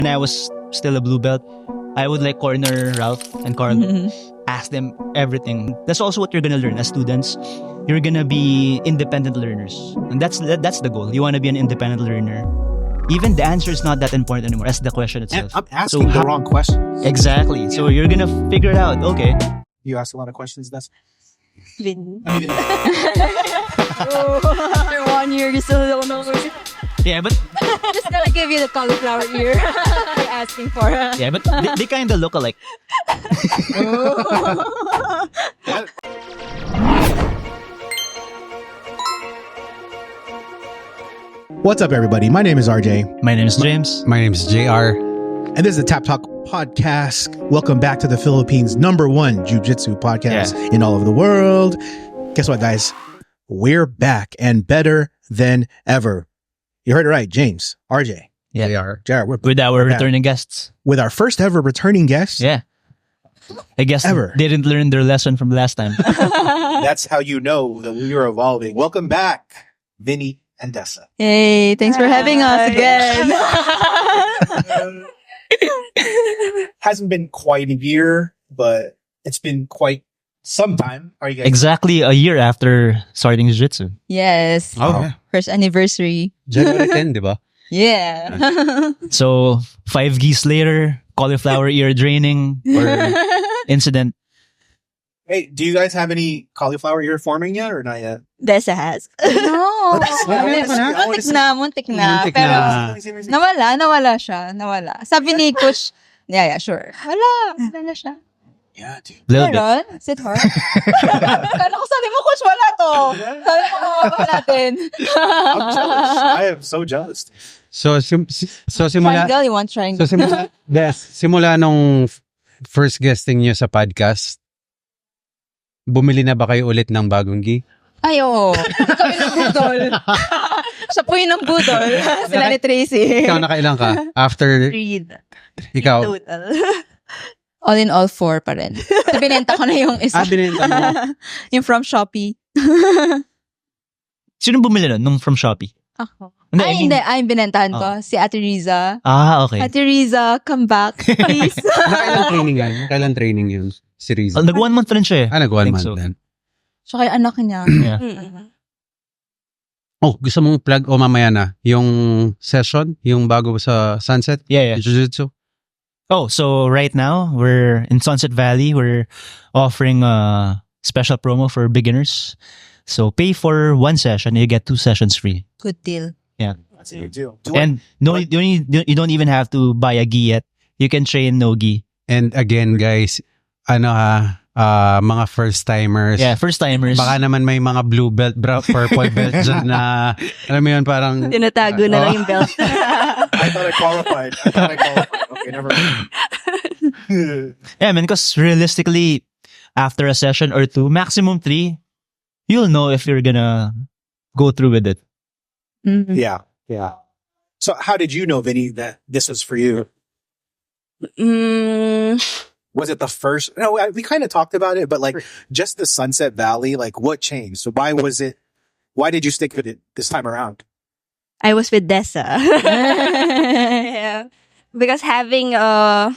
When I was still a blue belt, I would like corner Ralph and Carlo, ask them everything. That's also what you're gonna learn as students. You're gonna be independent learners, and that's the goal. You want to be an independent learner. Even the answer is not that important anymore as the question itself. I'm asking the wrong questions. Exactly. So you're gonna figure it out. Okay. You asked a lot of questions. That's Vinny. After 1 year, you still don't know. Yeah, but Just gonna give you the cauliflower ear you're asking for. yeah, but they kind of look alike. What's up, everybody? My name is RJ, My name is James. My name is JR. and this is the Tap Talk podcast. Welcome back to the Philippines' #1 Jiu Jitsu podcast in all of the world. Guess what, guys? We're back and better than ever. You heard it right, James, RJ, Yeah. JR. We're With our back. returning guests. with our first ever returning guest. Yeah. I guess Ever. they didn't learn their lesson from last time. That's how you know that we are evolving. Welcome back, Vinny and Desa. Hey, thanks for having us again. Hasn't been quite a year, but it's been quite some time. Are you guys? Exactly a year after starting Jiu-Jitsu. Yes. Oh, yeah. First anniversary. January 10, di ba? Yeah. So 5 geese later, cauliflower ear draining or incident. Hey, do you guys have any cauliflower ear forming yet or not yet? Desa has. No. Muntik na. Muntik Pero na. nawala siya. Sabi ni coach, yeah, sure. Wala siya. Yeah, dude. Little bit. Meron? Is it hard? Kala ko sabi mo, coach, wala to. Sabi mo, wala natin. I'm jealous. I am so jealous. So simula Triangle, you want triangle? simula nung first guesting niyo sa podcast, bumili na ba kayo ulit ng bagong gi? Ay, oo. Kami ng budol. Siya po yung ng budol. Sila ni Tracy. Ikaw nakailang ka? After, Read. ikaw? Total. All in all, 4 pa rin. Binenta ko na yung isa. Binenta mo? Yung from Shopee. Sino bumili nun nung from Shopee? Ako. Hindi, I mean- Hindi. Ay, binentahan ko. Si Ate Riza. Okay. Ate Riza, come back, please. Kailan training yun? Si Riza. Nag 1 month rin siya eh. Nag I 1 think month so. din. Siya kay anak niya. Yeah. Oh, gusto mong plug o mamaya na? Yung session? Yung bago sa Sunset? Yeah. Jiu-Jitsu? Oh, so right now we're in Sunset Valley. We're offering a special promo for beginners. So pay for 1 session, you get 2 sessions free. Good deal. Yeah. That's a good deal. And no, you don't even have to buy a gi yet. You can train no gi. And again, guys, mga first-timers. Yeah, first timers. Baka naman may mga blue belt, purple belt dyan na, alam mo yun, parang, Tinatago na lang yung belt. I thought I qualified. Okay, never mind. Yeah, man, because realistically, after a session or 2, maximum 3, you'll know if you're gonna go through with it. Mhm. Yeah. So how did you know, Vinny, that this was for you? Was it the first? No, we kind of talked about it, but like just the Sunset Valley, like what changed? So why did you stick with it this time around? I was with Desa. Yeah. Because having a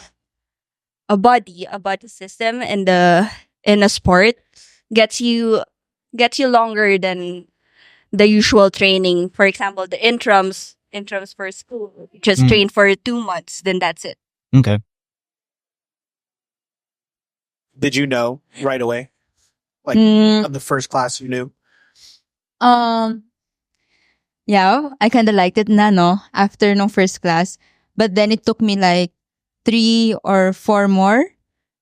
body system in a sport gets you longer than the usual training. For example, the intrams for school. Just train for 2 months, then that's it. Okay. Did you know right away? Like on the first class you knew? Yeah, I kind of liked it na, no? After nung first class. But then it took me like 3 or 4 more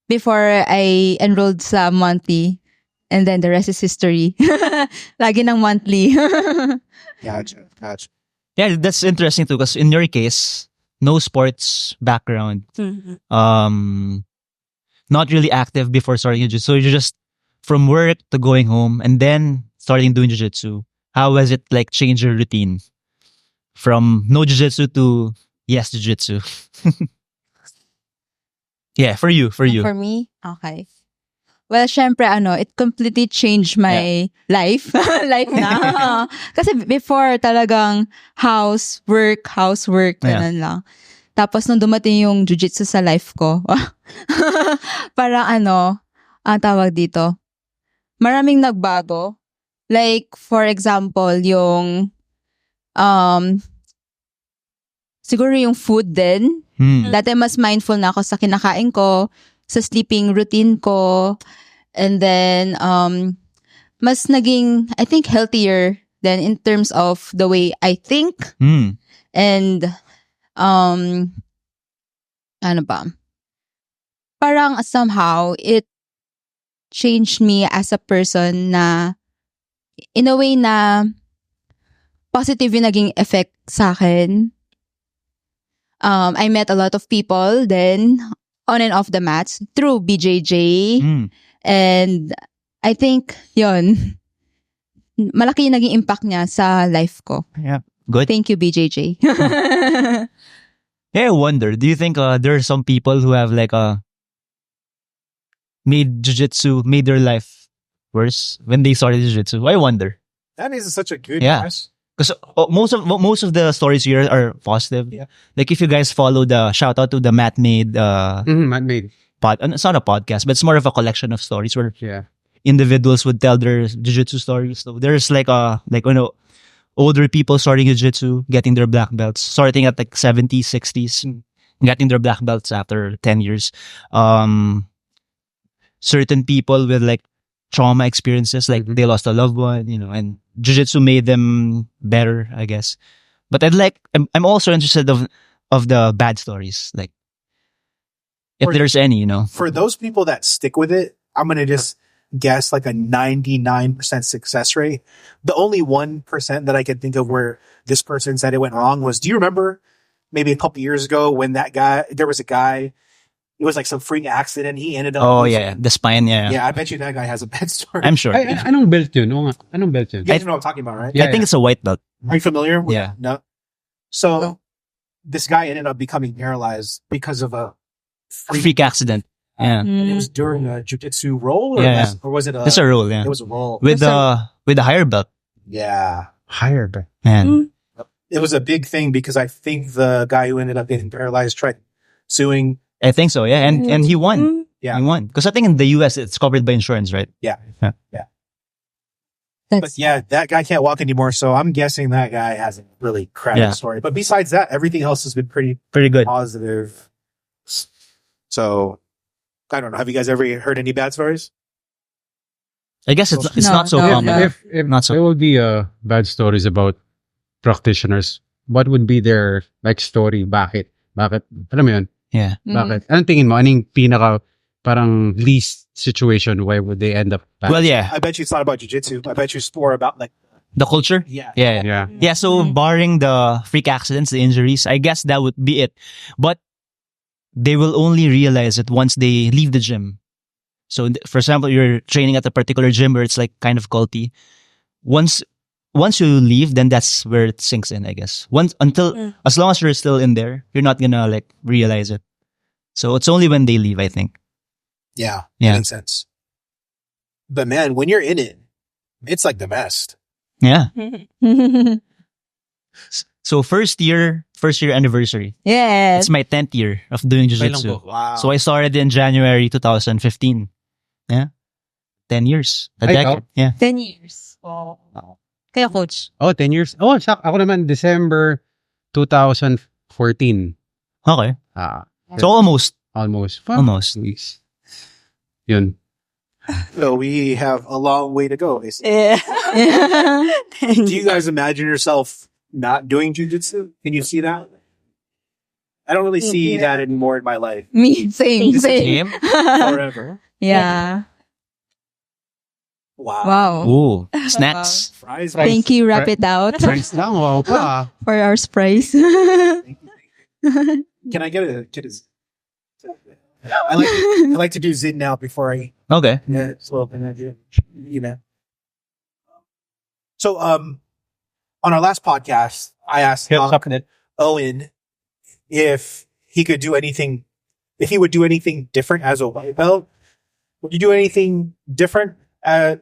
before I enrolled sa monthly. And then the rest is history. Lagi ng monthly. Gotcha. Yeah, that's interesting too, because in your case, no sports background. Mhm. Not really active before starting jiu-jitsu. So you're just from work to going home and then starting doing jiu-jitsu. How has it like changed your routine from no jiu-jitsu to yes jiu-jitsu? Yeah, for you. For me? Okay. Well, syempre, it completely changed my life. Life na. Kasi before, talagang house, work, ganun lang. Tapos nung dumating yung jiu-jitsu sa life ko, parang ang tawag dito, maraming nagbago. Like, for example, yung, siguro yung food din. Dati mas mindful na ako sa kinakain ko, sa sleeping routine ko, and then, mas naging, I think, healthier than in terms of the way I think. And, ano ba? Parang somehow, it changed me as a person na, in a way na, positive yung naging effect sa akin. I met a lot of people then, on and off the mats, through BJJ. And, I think, yon malaki yung naging impact niya sa life ko. Yeah. Good. Thank you, BJJ. Yeah, I wonder, do you think there are some people who have like made jiu-jitsu, made their life worse when they started jiu-jitsu? I wonder. That is such a good Yeah. question. Because most of the stories here are positive. Yeah. Like if you guys follow the shout out to the Matt Made Man-made. it's not a podcast, but it's more of a collection of stories where Yeah. individuals would tell their jiu-jitsu stories. So there's older people starting jiu-jitsu, getting their black belts, starting at like 70s, 60s, getting their black belts after 10 years. Certain people with like trauma experiences, like they lost a loved one, and jiu-jitsu made them better, I guess. But I'm also interested of the bad stories, like if Or- there's any, For those people that stick with it, I'm going to just guess like a 99% success rate. The only 1% that I can think of where this person said it went wrong was, do you remember maybe a couple years ago when there was a guy, it was like some freak accident. He ended up. Oh yeah, the spine, yeah. Yeah, I bet you that guy has a bad story. I'm sure. Ay, anong belt yun? Oo nga. Anong belt yun? You guys know what I'm talking about, right? Yeah, I think it's a white belt. Are you familiar? With Yeah. No. So this guy ended up becoming paralyzed because of a Freak accident. Yeah. And it was during a jiu-jitsu roll, or, Yeah. or was it a? It's a rule, yeah. It was a roll. With the higher belt. Yeah, Higher belt. Man. it was a big thing because I think the guy who ended up getting paralyzed tried suing. I think so, yeah. And he won. Yeah. He won. Because I think in the US it's covered by insurance, right? But yeah, that guy can't walk anymore. So I'm guessing that guy has a really crappy Yeah. story. But besides that, everything else has been pretty Pretty good. positive. So I don't know. Have you guys ever heard any bad stories? I guess it's No, not so no, common. no. If Not so- there would be bad stories about practitioners, what would be their like story? Bakit? Alam mo yun? Yeah. Bakit? Anong tingin mo? Anong pinaka parang least situation where would they end up bad? Well, yeah. I bet you it's not about jiu-jitsu. I bet you it's more about like, The culture? yeah. Yeah. Yeah. Yeah, so barring the freak accidents, the injuries, I guess that would be it. But they will only realize it once they leave the gym. So, for example, you're training at a particular gym where it's like kind of culty. Once you leave, then that's where it sinks in, I guess. As long as you're still in there, you're not gonna like realize it. So it's only when they leave, I think. Yeah. Yeah. That makes sense. But man, when you're in it, it's like the best. Yeah. So first year anniversary. Yes. It's my 10th year of doing jiu-jitsu. Wow. So I started in January 2015. Yeah. 10 years. A Ay, decade. Yeah. 10 years. Wow. Kaya coach. Oh, 10 years. Oh, ako naman December 2014. Okay. So almost. Almost. Almost. Weeks. Yun. So we have a long way to go. basically. Yeah. Do you guys imagine yourself not doing jujitsu? Can you see that? I don't really see that anymore in my life. Me, same. Same. Forever. Yeah. Wow. Wow. Ooh. Snacks. Fries. Thank you, wrap it out Friends lang. Wow pa. for our surprise. Can I get a? I like to do zin now before I. Okay. Yeah, it's a little bit idea. You know. So on our last podcast, I asked Owen if he could do anything, if he would do anything different as a white belt. Would you do anything different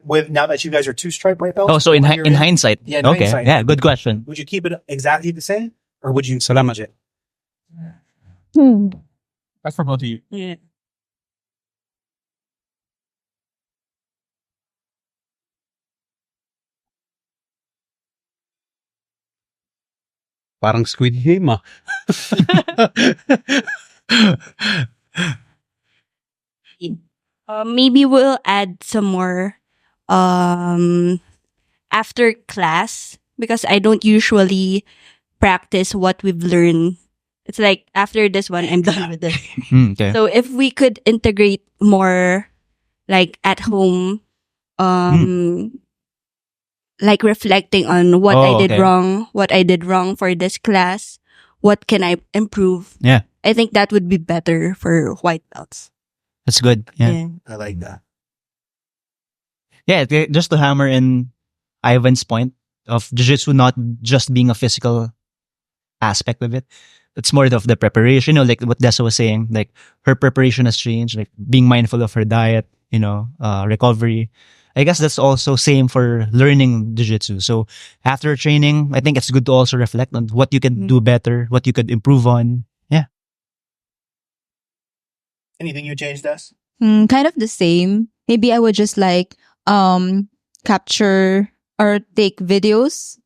with now that you guys are two stripe white belts? Oh, so in When you're hindsight. Yeah, in Okay. hindsight. Yeah, good question. Would you keep it exactly the same, or would you Salamat. change it? That's for both of you. Yeah. Parang Squid Game ah. Maybe we'll add some more after class because I don't usually practice what we've learned. It's like after this one, I'm done with it. Okay. So if we could integrate more like at home, like reflecting on what I did okay. wrong, what I did wrong for this class, what can I improve? Yeah. I think that would be better for white belts. That's good. Yeah. I like that. Yeah. Just to hammer in Ivan's point of jiu-jitsu not just being a physical aspect of it. It's more of the preparation, like what Dessa was saying, like her preparation has changed, like being mindful of her diet, recovery. I guess that's also same for learning jiu-jitsu. So after training, I think it's good to also reflect on what you can do better, what you could improve on. Yeah. Anything you changed, Des? Kind of the same. Maybe I would just like capture or take videos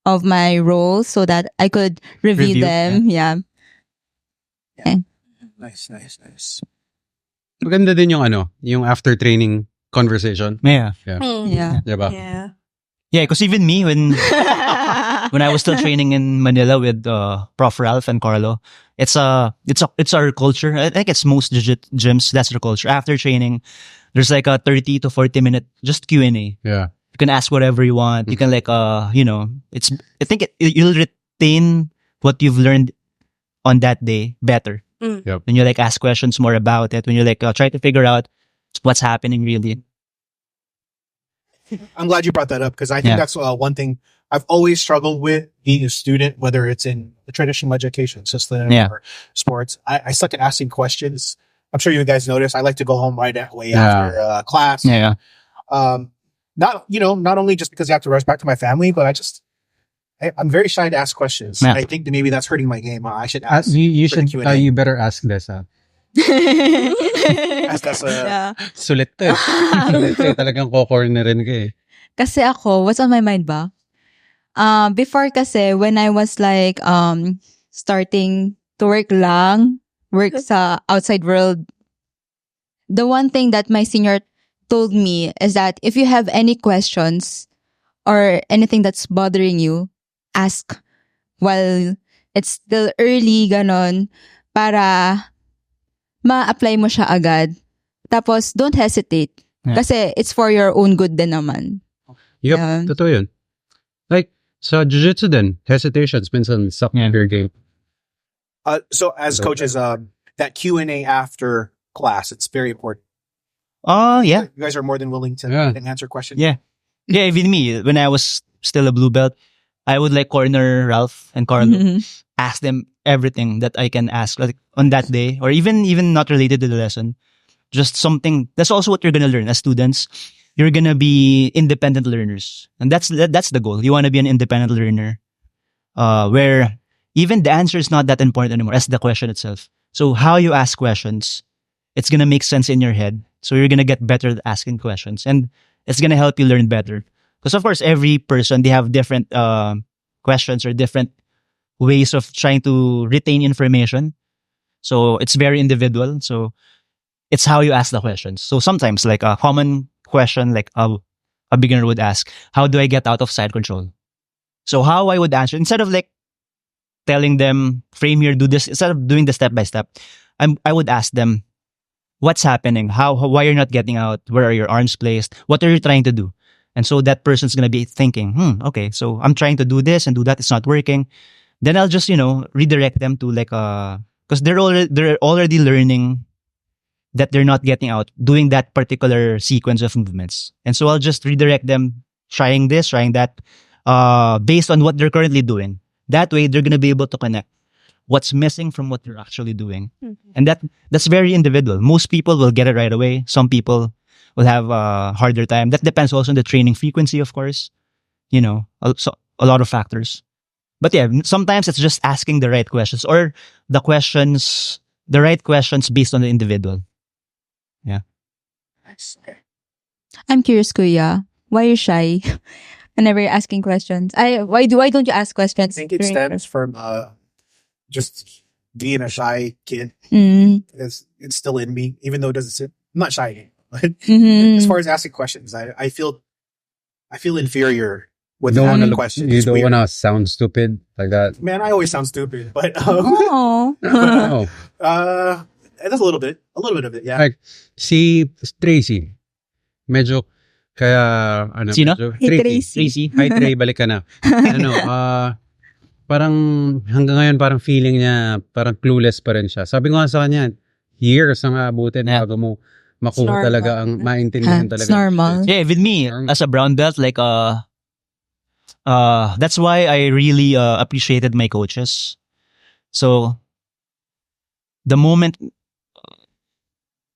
of my roles so that I could review them. Yeah. Nice. Maganda din yung after training conversation. Yeah. Yeah. Diba? Yeah. Yeah, because even me, when I was still training in Manila with Prof. Ralph and Carlo, it's our culture. I think it's most gyms, that's their culture. After training, there's like a 30 to 40 minute just Q&A. Yeah. You can ask whatever you want. You can I think you'll retain what you've learned on that day better. Yep. When you like ask questions more about it, when you like try to figure out what's happening really. I'm glad you brought that up because I think that's one thing I've always struggled with being a student, whether it's in the traditional education system or sports. I suck at asking questions. I'm sure you guys notice. I like to go home right away after class. Yeah. Not only just because I have to rush back to my family, but I'm very shy to ask questions. Yeah. I think that maybe that's hurting my game. I should ask. You for the should. Q&A. You better ask this. Ask us. Yeah. Sulit to. Sulit to. Talagang ko-cornerin ka eh. Kasi ako, what's on my mind ba? Before kasi, when I was like, starting to work sa outside world, the one thing that my senior told me is that if you have any questions or anything that's bothering you, ask while it's still early, ganon, para ma-apply mo siya agad. Tapos, don't hesitate. Yeah. Kasi it's for your own good din naman. Yep, Yeah. totoo yun. Like, sa jiu-jitsu din, hesitations minsan suck your game. So as coaches, that Q&A after class, it's very important. Yeah. You guys are more than willing to answer questions. Yeah. Yeah, even me, when I was still a blue belt, I would like corner Ralph and Carlo, ask them everything that I can ask like on that day, or even not related to the lesson. Just something. That's also what you're gonna learn as students. You're gonna be independent learners, and that's the goal. You want to be an independent learner, where even the answer is not that important anymore as the question itself. So how you ask questions, it's gonna make sense in your head. So you're gonna get better at asking questions, and it's gonna help you learn better. Because of course, every person, they have different questions or different ways of trying to retain information. So it's very individual. So it's how you ask the questions. So sometimes, like a common question, like a beginner would ask, "How do I get out of side control?" So how I would answer, instead of like telling them, "Frame here, do this," instead of doing the step by step, I would ask them, "What's happening? Why you're not getting out? Where are your arms placed? What are you trying to do?" And so that person's gonna be thinking, okay, so I'm trying to do this and do that, it's not working. Then I'll just redirect them to like because they're already learning that they're not getting out doing that particular sequence of movements, and so I'll just redirect them trying this, trying that, based on what they're currently doing. That way, they're gonna be able to connect what's missing from what they're actually doing, and that's very individual. Most people will get it right away. Some people will have a harder time. That depends also on the training frequency, of course. So a lot of factors. But yeah, sometimes it's just asking the right questions or the right questions based on the individual. I'm curious, Kuya. Why are you shy? Whenever you're asking questions. Why don't you ask I questions? think it stems from just being a shy kid. Mm. It's still in me, even though it doesn't sit. I'm not shy, but Mhm. as far as asking questions, I feel inferior with You don't asking want to look. questions. You It's don't weird. want to sound stupid like that. Man, I always sound stupid, but Oh. No. that's a little bit of it. Yeah. Like, si Tracy, medyo, kaya, ano, Sino? medyo, Hey, Tracy. Hi, Trey, balik ka na. Ano, parang, hanggang ngayon, parang feeling niya, parang clueless pa rin siya. Sabi ko nga sa kanya, years ang abutin Yeah. bago mo makuha It's talaga, normal. ang maintindihan It's talaga. normal. Yeah, with me as a brown belt, like that's why I really appreciated my coaches. So the moment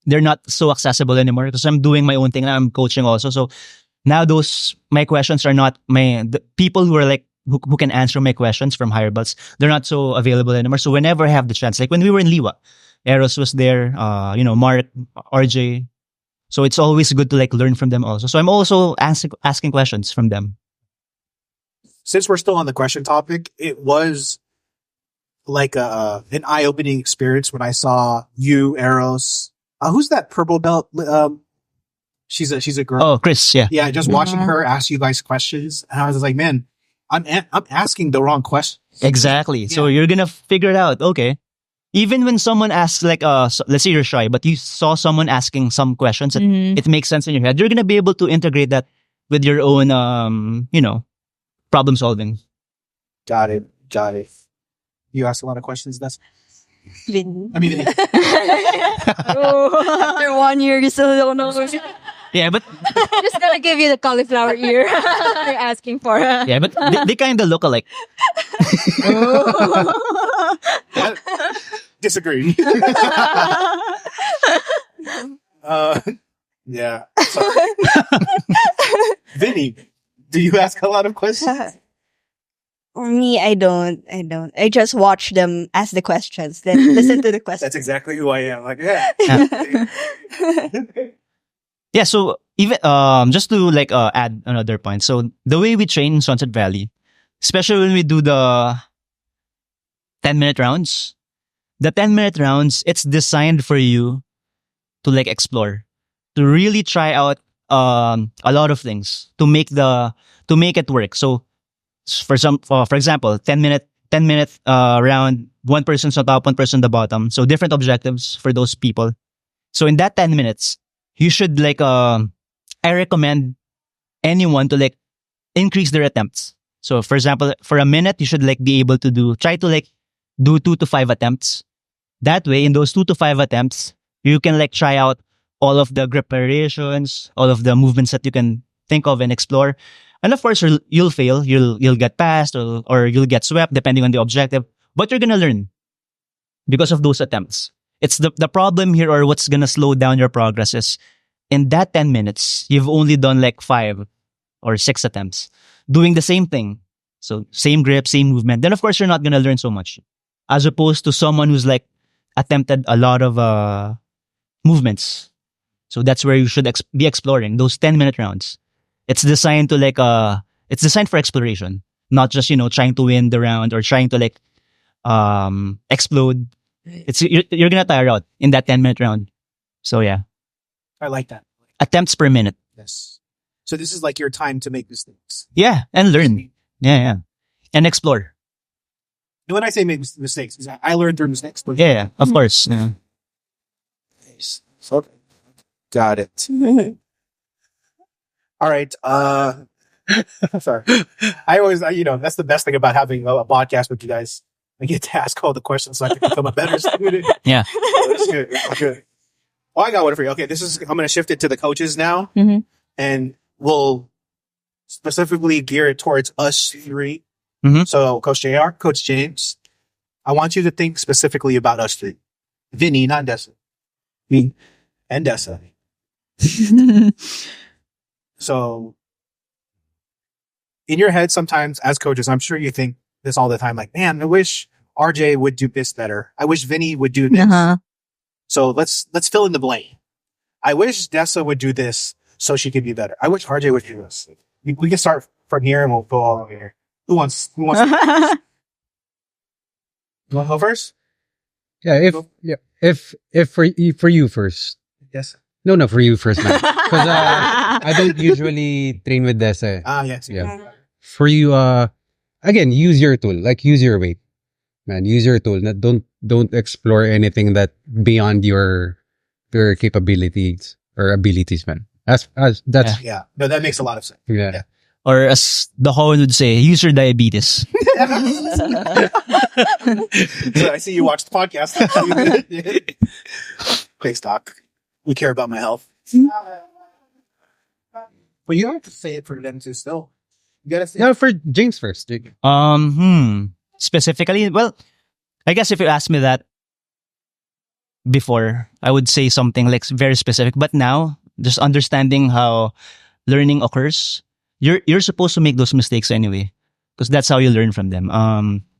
they're not so accessible anymore because I'm doing my own thing and I'm coaching also. So now my questions are not the people who are like who can answer my questions from higher belts. They're not so available anymore. So whenever I have the chance, like when we were in Liwa, Eros was there, Mark, RJ. So it's always good to like learn from them also. So I'm also asking questions from them. Since we're still on the question topic, it was like an eye-opening experience when I saw you, Eros. Who's that purple belt? She's a girl. Oh, Chris, yeah. Yeah, just watching her ask you guys questions, and I was like, man, I'm asking the wrong question. Exactly. So you're gonna figure it out. Okay. Even when someone asks, like, let's say you're shy, but you saw someone asking some questions, Mhm. it makes sense in your head. You're gonna be able to integrate that with your own, problem solving. Got it. You asked a lot of questions. Vinny. I mean, After 1 year, you still don't know. Yeah, but Just gonna give you the cauliflower ear you're asking for. they kind of look alike. disagree. Yeah. Sorry. Vinny, do you ask a lot of questions? For me, I don't. I just watch them ask the questions, then listen to the questions. That's exactly who I am. Like, yeah. Yeah, so even just to like add another point. So the way we train in Sunset Valley, especially when we do the 10-minute rounds, the 10-minute rounds, it's designed for you to like explore, to really try out a lot of things to make it work. So for example, 10-minute round, one person's on top, one person on the bottom. So different objectives for those people. So in that 10 minutes, you should like I recommend anyone to like increase their attempts. So for example, for a minute, you should like be able to try to like do 2 to 5 attempts. That way, in those 2 to 5 attempts, you can like try out all of the grip variations, all of the movements that you can think of and explore. And of course, you'll fail, you'll get passed or you'll get swept depending on the objective. But you're gonna learn because of those attempts. It's the problem here, or what's gonna slow down your progress is in that 10 minutes, you've only done like 5 or 6 attempts doing the same thing. So same grip, same movement. Then of course, you're not gonna learn so much as opposed to someone who's like attempted a lot of movements. So that's where you should be exploring those 10-minute rounds. It's designed to like it's designed for exploration, not just trying to win the round or trying to like explode. You're gonna tire out in that 10-minute round. So yeah, I like that. attempts per minute. Yes. So this is like your time to make mistakes. Yeah, and learn. Yeah, and explore. And when I say make mistakes, I learned through mistakes. Yeah, of course. Yeah. Okay. Got it. All right. Sorry. I always, that's the best thing about having a podcast with you guys. I get to ask all the questions so I can become a better student. Yeah. That's good. That's good. Well, I got one for you. Okay, I'm going to shift it to the coaches now, Mhm. and we'll specifically gear it towards us three. Mhm. So, Coach JR, Coach James, I want you to think specifically about us three. Vinny, not Desa. Me and Desa. So, in your head, sometimes as coaches, I'm sure you think, this all the time. Like, man, I wish RJ would do this better. I wish Vinny would do this. So let's fill in the blank. I wish Desa would do this so she could be better. I wish RJ would do this. We can start from here and we'll go all over here. Who wants to you want to go first? Yeah, if for you first. Yes. No, for you first, man. Because I don't usually train with Desa. Yes. Yeah. For you, again, use your tool. Like, use your weight, man. Use your tool. Don't explore anything that beyond your capabilities or abilities, man. That's Yeah. No, that makes a lot of sense. yeah. Or as the Hoan would say, use your diabetes. So I see you watch the podcast. Quick stock. We care about my health. But you have to say it for them too still. You gotta say No, for James first. Specifically, well, I guess if you asked me that before, I would say something like very specific. But now, just understanding how learning occurs, you're supposed to make those mistakes anyway, because that's how you learn from them.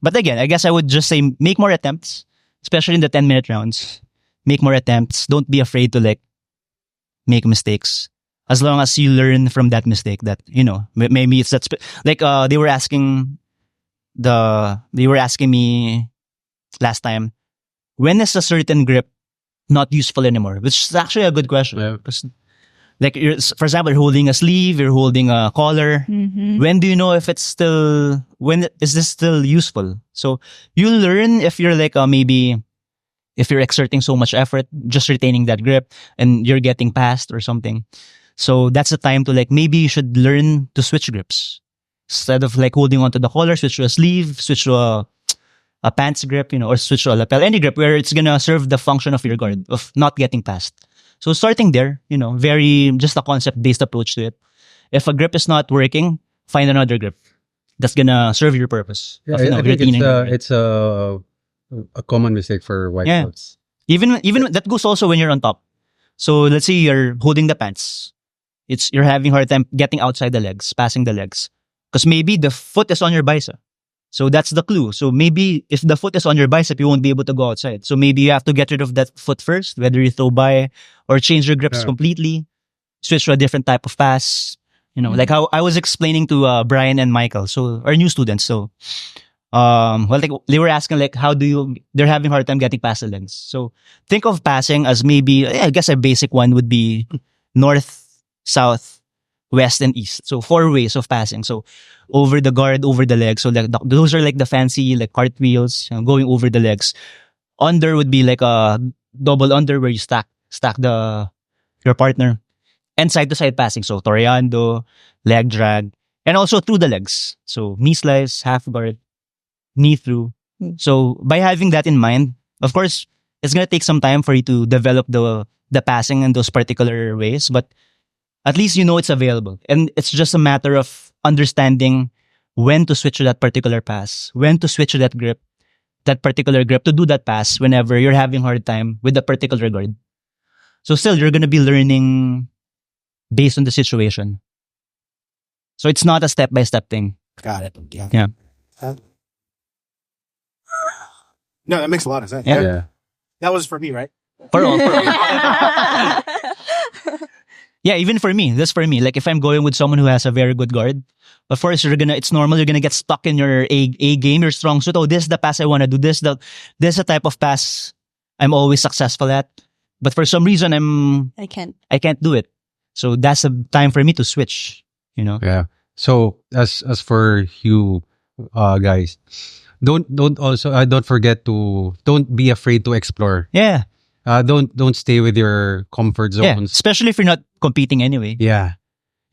But again, I guess I would just say make more attempts, especially in the 10-minute rounds. Make more attempts. Don't be afraid to like make mistakes. As long as you learn from that mistake, that maybe it's that they were asking me last time, when is a certain grip not useful anymore? Which is actually a good question. Yeah. Like, for example, you're holding a sleeve, you're holding a collar. When do you know if when is this still useful? So you learn if you're like maybe if you're exerting so much effort, just retaining that grip and you're getting past or something. So that's the time to like, maybe you should learn to switch grips. Instead of like holding onto the collar, switch to a sleeve, switch to a pants grip, or switch to a lapel, any grip where it's gonna serve the function of your guard, of not getting past. So starting there, very just a concept-based approach to it. If a grip is not working, find another grip that's gonna serve your purpose. Yeah, of, I think retaining your guard. it's a common mistake for white belts. Even that goes also when you're on top. So let's say you're holding the pants. You're having a hard time getting outside the legs, passing the legs. Because maybe the foot is on your bicep. So that's the clue. So maybe if the foot is on your bicep, you won't be able to go outside. So maybe you have to get rid of that foot first, whether you throw by or change your grips completely, switch to a different type of pass. Like how I was explaining to Brian and Michael, so our new students. So they were asking like, they're having a hard time getting past the legs. So think of passing as maybe, I guess a basic one would be north, south, west, and east. So 4 ways of passing. So over the guard, over the legs. So like those are like the fancy like cartwheels, going over the legs. Under would be like a double under where you stack your partner. And side to side passing. So toreando, leg drag, and also through the legs. So knee slice, half guard, knee through. So by having that in mind, of course, it's gonna take some time for you to develop the passing in those particular ways, but at least it's available. And it's just a matter of understanding when to switch to that particular pass, when to switch to that particular grip to do that pass whenever you're having a hard time with a particular guard. So still, you're gonna be learning based on the situation. So it's not a step-by-step thing. Got it. Yeah. No, that makes a lot of sense. Yeah. That was for me, right? For all. Yeah, even for me. That's for me. Like if I'm going with someone who has a very good guard, of course it's normal. You're gonna get stuck in your A game, your strong suit. Oh, this is the pass I want to do. This is the type of pass I'm always successful at. But for some reason I can't do it. So that's a time for me to switch. Yeah. So as for you guys, don't forget to don't be afraid to explore. Yeah. Don't stay with your comfort zones. Yeah. Especially if you're not competing anyway. Yeah.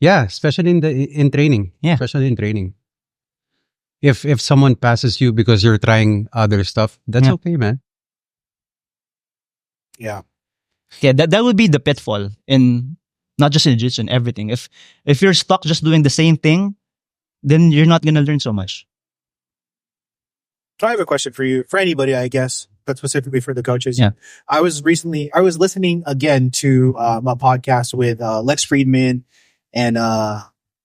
Yeah, especially in training. Yeah. Especially in training. If someone passes you because you're trying other stuff, that's okay, man. Yeah. Yeah, that would be the pitfall in not just in jiu-jitsu, in everything. If you're stuck just doing the same thing, then you're not gonna learn so much. So I have a question for you, for anybody, I guess, but specifically for the coaches. Yeah. I was listening again to a podcast with Lex Friedman and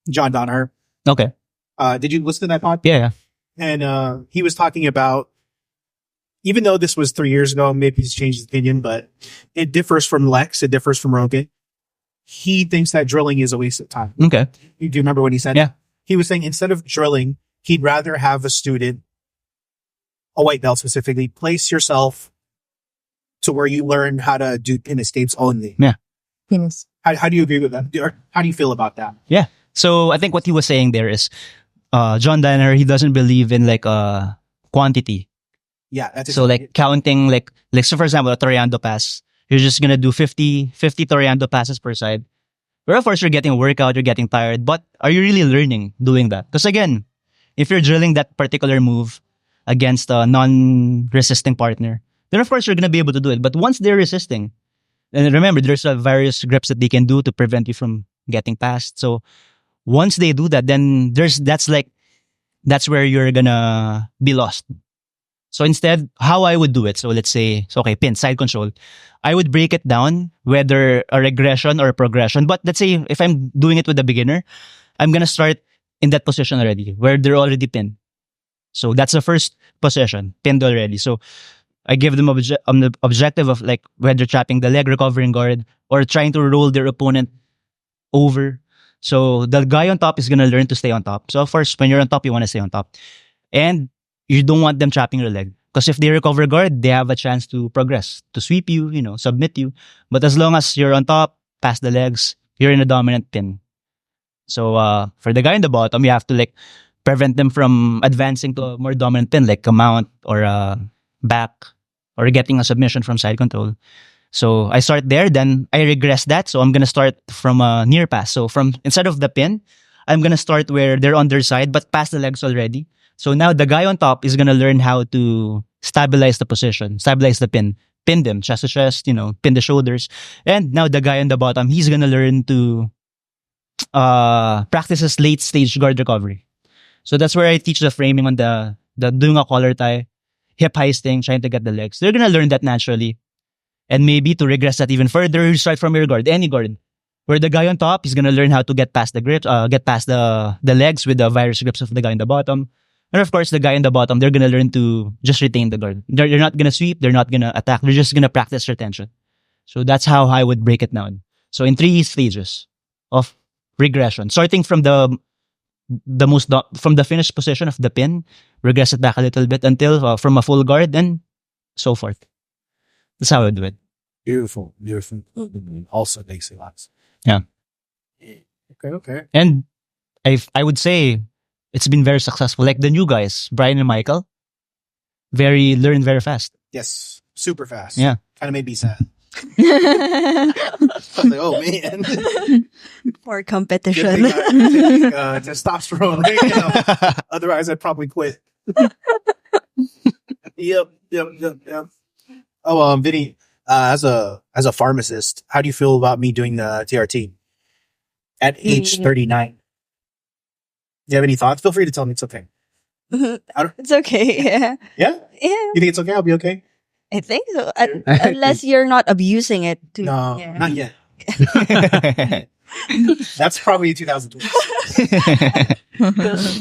John Donaher. Okay. Did you listen to that pod? Yeah. and he was talking about, even though this was 3 years ago, maybe he's changed his opinion, but it differs from Lex. It differs from Rogan. He thinks that drilling is a waste of time. Okay. Do you remember what he said? Yeah. He was saying instead of drilling, he'd rather have a student, a white belt specifically, place yourself to where you learn how to do pin escapes only. Yeah. Yes. How do you agree with that? Or how do you feel about that? Yeah. So I think what he was saying there is, John Danner, he doesn't believe in like quantity. Yeah, that's So like counting like so for example, a Toriando pass, you're just gonna do 50 Toriando passes per side. Where of course you're getting a workout, you're getting tired, but are you really learning doing that? Because again, if you're drilling that particular move against a non-resisting partner, then of course you're gonna be able to do it. But once they're resisting, and remember, there's various grips that they can do to prevent you from getting passed. So once they do that, then that's where you're gonna be lost. So instead, how I would do it, so let's say, okay, pin, side control. I would break it down, whether a regression or a progression. But let's say if I'm doing it with a beginner, I'm gonna start in that position already, where they're already pinned. So that's the first position, pinned already. So I give them the objective of like whether trapping the leg, recovering guard, or trying to roll their opponent over. So the guy on top is gonna learn to stay on top. So first, when you're on top, you want to stay on top. And you don't want them trapping your leg. Because if they recover guard, they have a chance to progress, to sweep you, submit you. But as long as you're on top, past the legs, you're in a dominant pin. So for the guy in the bottom, you have to like prevent them from advancing to a more dominant pin, like a mount or a back, or getting a submission from side control. So I start there, then I regress that. So I'm gonna start from a near pass. So from instead of the pin, I'm gonna start where they're on their side, but past the legs already. So now the guy on top is gonna learn how to stabilize the position, stabilize the pin them chest to chest, pin the shoulders. And now the guy on the bottom, he's gonna learn to practice his late stage guard recovery. So that's where I teach the framing on the doing a collar tie, hip heisting, trying to get the legs. They're gonna learn that naturally. And maybe to regress that even further, you start from your guard, any guard. Where the guy on top is gonna learn how to get past the grips, get past the legs with the virus grips of the guy on the bottom. And of course, the guy in the bottom, they're gonna learn to just retain the guard. They're not gonna sweep, they're not gonna attack, they're just gonna practice retention. So that's how I would break it down. So in 3 stages of regression, starting from from the finished position of the pin, regress it back a little bit until from a full guard and so forth. That's how I would do it. Beautiful. Also makes sense. Yeah. Okay. And I would say it's been very successful. Like the new guys, Brian and Michael, learn very fast. Yes, super fast. Yeah. Kind of made me sad. I was like, oh man. For Good competition. thing I'm taking testosterone right now. Otherwise, I'd probably quit. Yep. Oh, Vinny, as a pharmacist, how do you feel about me doing the TRT at age 39? Do you have any thoughts? Feel free to tell me. It's okay. It's okay. Yeah. Yeah? Yeah. You think it's okay? I'll be okay? I think so. Unless you're not abusing it too. No, Yeah. not yet. That's probably 2020.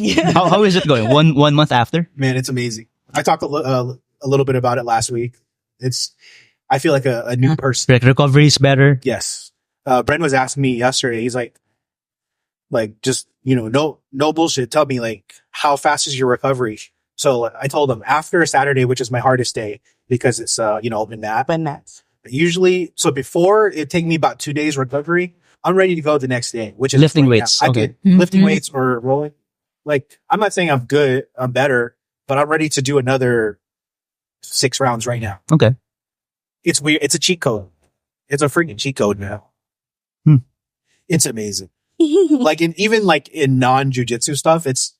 Yeah. How is it going? One month after? Man, it's amazing. I talked a little bit about it last week. I feel like a new person. Like recovery is better. Yes. Brent was asking me yesterday. He's like just, no bullshit. Tell me like, how fast is your recovery? So I told him after Saturday, which is my hardest day because it's, open mat. Open mats. Usually, so before it take me about 2 days recovery, I'm ready to go the next day, which is Lifting right weights, now. I okay. did lifting weights or rolling. Like, I'm not saying I'm good, I'm better, but I'm ready to do another 6 rounds right now. Okay. It's weird. It's a cheat code. It's a freaking cheat code now. It's amazing. Like even in non-jujitsu stuff, it's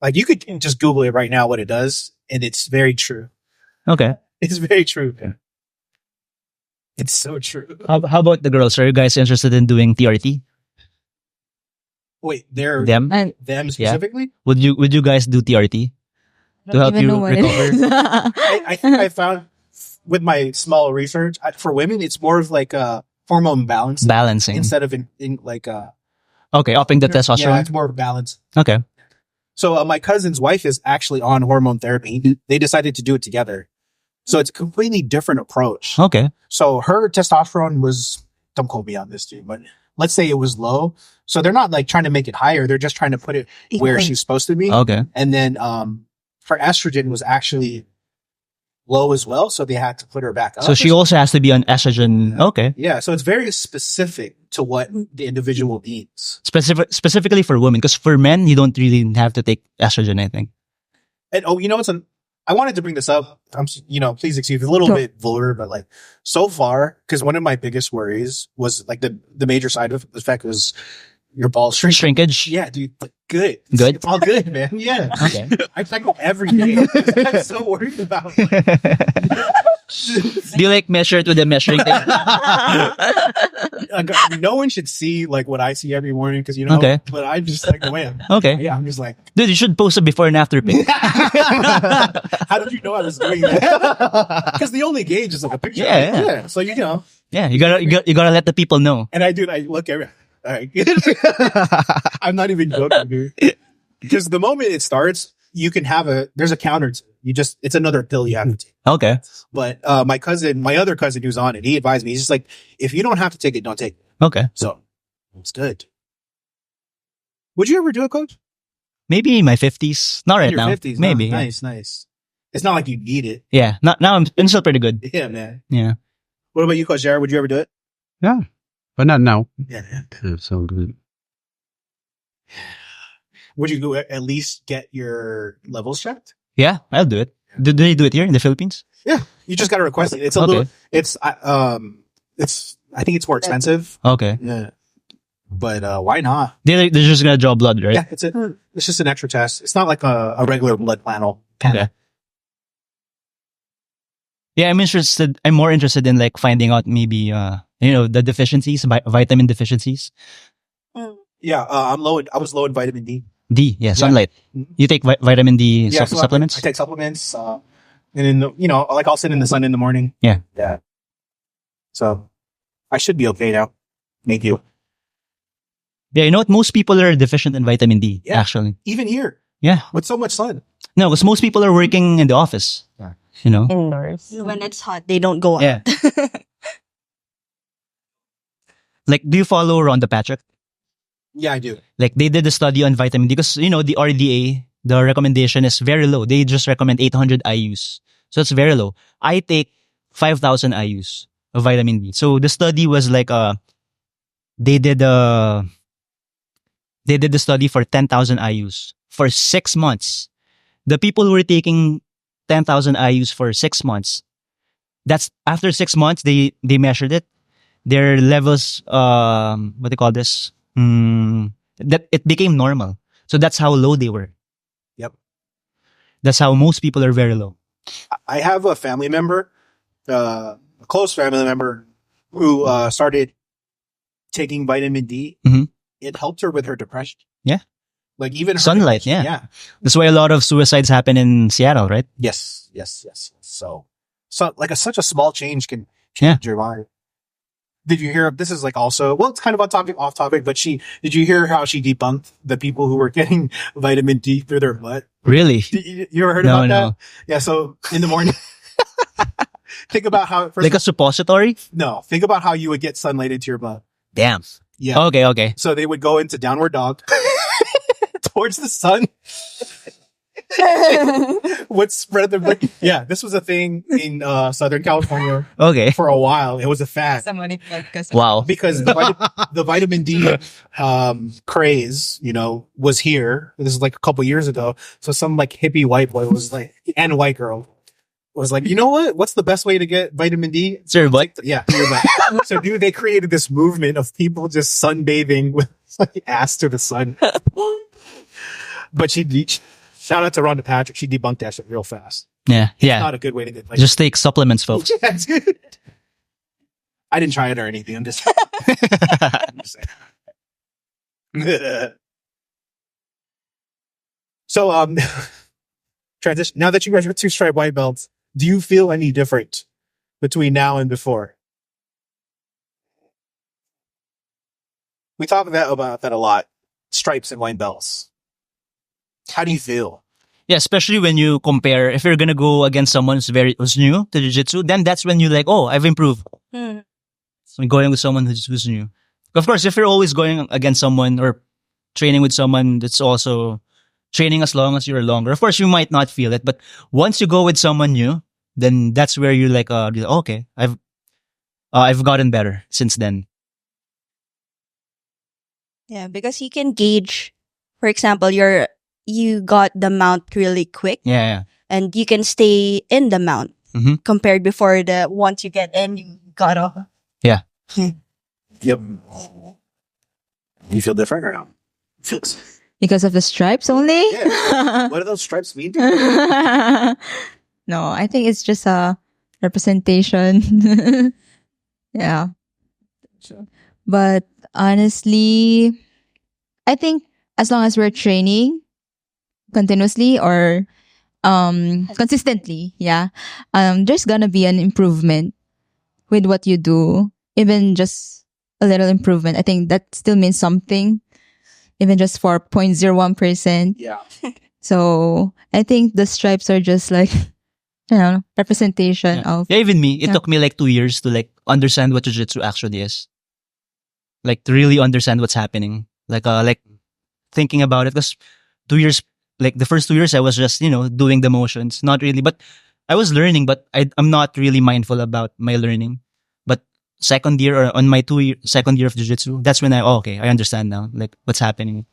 like you could just Google it right now what it does, and it's very true. Okay. It's very true. Yeah. It's so true. How about the girls? Are you guys interested in doing TRT? Wait, they're Them? them specifically? Would you guys do TRT to help Even know you what it recover? is. I think I found with my small research for women, it's more of like a hormone balance Balancing. instead of in like Okay, upping the yeah, testosterone. it's more of a balance. Okay. So my cousin's wife is actually on hormone therapy. They decided to do it together. So it's a completely different approach. Okay. So her testosterone was, don't quote me on this too, but let's say it was low. So they're not like trying to make it higher. They're just trying to put it where she's supposed to be. Okay. And then her estrogen was actually low as well. So they had to put her back up. So she also has to be on estrogen. Okay. Yeah. So it's very specific to what the individual needs. Specifically for women, because for men, you don't really have to take estrogen, I think. And you know, I wanted to bring this up. Please excuse me, a little bit vulgar, but like so far, because one of my biggest worries was like the major side effect was your balls shrinking. Shrinkage? Yeah, dude, but good. Good? It's all good, man. Yeah. Okay. I cycle every day. I'm so worried about Do you like measure it with a measuring tape? no one should see like what I see every morning because Okay. But I just like the way I'm. Okay. Yeah, I'm just like, Dude, you should post a before and after pic. how did you know I was doing that? Because the only gauge is like a picture. Yeah. So Yeah, you gotta let the people know. And I look every. All right. I'm not even joking, dude. Because the moment it starts, you can there's a counter. It's another pill you have to take. Okay. But my other cousin who's on it, he advised me. He's just like, if you don't have to take it, don't take it. Okay. So it's good. Would you ever do it, coach? Maybe in my 50s. Not right In your now. 50s? Maybe. No, nice. It's not like you need it. Yeah. Now I'm still pretty good. Yeah, man. Yeah. What about you, Coach Jared? Would you ever do it? Yeah, but not now. Yeah, man. It's so good. Would you go at least get your levels checked? Yeah, I'll do it. Do they do it here in the Philippines? Yeah, you just got to request it. It's a Okay. little. I think it's more expensive. Okay. Yeah, but why not? They're just gonna draw blood, right? Yeah, it's just an extra test. It's not like a regular blood panel. Okay. Yeah, I'm more interested in like finding out maybe the deficiencies, vitamin deficiencies. Yeah, I was low in vitamin D. D, yeah, sunlight. You take vitamin D Yeah, supplements? I take supplements, and then like I'll sit in the sun in the morning. Yeah. Yeah. So I should be okay now. Thank you. Yeah, you know what? Most people are deficient in vitamin D, Yeah. actually. Even here Yeah. with so much sun. No, because most people are working in the office. Yeah. You know? Indoors. When it's hot, they don't go out. Yeah. Like, do you follow Rhonda Patrick? Yeah, I do. Like, they did a study on vitamin D because, the RDA, the recommendation is very low. They just recommend 800 IUs. So it's very low. I take 5,000 IUs of vitamin D. So the study was like, they did the study for 10,000 IUs for 6 months. The people who were taking 10,000 IUs for 6 months, that's after 6 months, they measured it. Their levels, what do you call this? That it became normal. So that's how low they were. Yep. That's how most people are very low. I have a family member, a close family member, who started taking vitamin D. Mhm. It helped her with her depression. Yeah. Like even her Sunlight, depression. yeah. That's why a lot of suicides happen in Seattle, right? Yes. So like such a small change can Yeah. change your life. Did you hear? This is like also, well, it's kind of off topic, but did you hear how she debunked the people who were getting vitamin D through their butt? Really? You ever heard No, about no. that? Yeah. So in the morning, think about how, Like a suppository? think about how you would get sunlight into your butt. Damn. Yeah. Okay. So they would go into downward dog towards the sun. Would spread their, yeah, this was a thing in Southern California Okay. for a while. It was a fad. Wow. Because the vitamin D craze, was here. This is like a couple years ago. So some like hippie white boy was like, and white girl was like, you know what? What's the best way to get vitamin D? Sir, what? Yeah. You're right. So dude, they created this movement of people just sunbathing with like, ass to the sun. But shout out to Rhonda Patrick. She debunked that shit real fast. Yeah. Yeah. Not a good way to get Just take supplements, folks. yeah, dude. I didn't try it or anything. I'm just, I'm just saying. So, transition. Now that you guys are 2-stripe white belts, do you feel any different between now and before? We talk about that a lot. Stripes and white belts. How do you feel? Yeah, especially when you compare, if you're gonna go against someone who's new to jiu-jitsu, then that's when you like, oh, I've improved. So going with someone who's new. Of course, if you're always going against someone or training with someone that's also training as long as you're longer, of course you might not feel it. But once you go with someone new, then that's where you're like, okay, I've gotten better since then. Yeah, because you can gauge, for example, you got the mount really quick, Yeah. and you can stay in the mount Mhm. compared before the once you get in, you got off. Yeah. Yep. You feel different or no? Because of the stripes only? Yeah. What do those stripes mean? No, I think it's just a representation. Yeah. But honestly, I think as long as we're training continuously or consistently, there's gonna be an improvement with what you do. Even just a little improvement. I think that still means something. Even just for 0.01%. Yeah. So I think the stripes are just like, representation of. Yeah, even me. It Yeah. took me like 2 years to like understand what jiu-jitsu actually is. Like to really understand what's happening. Like thinking about it. Because 2 years, like the first 2 years, I was just, doing the motions. Not really, but I was learning, but I'm not really mindful about my learning. But second year or on my second year of jiu-jitsu, that's when I understand now, like what's happening.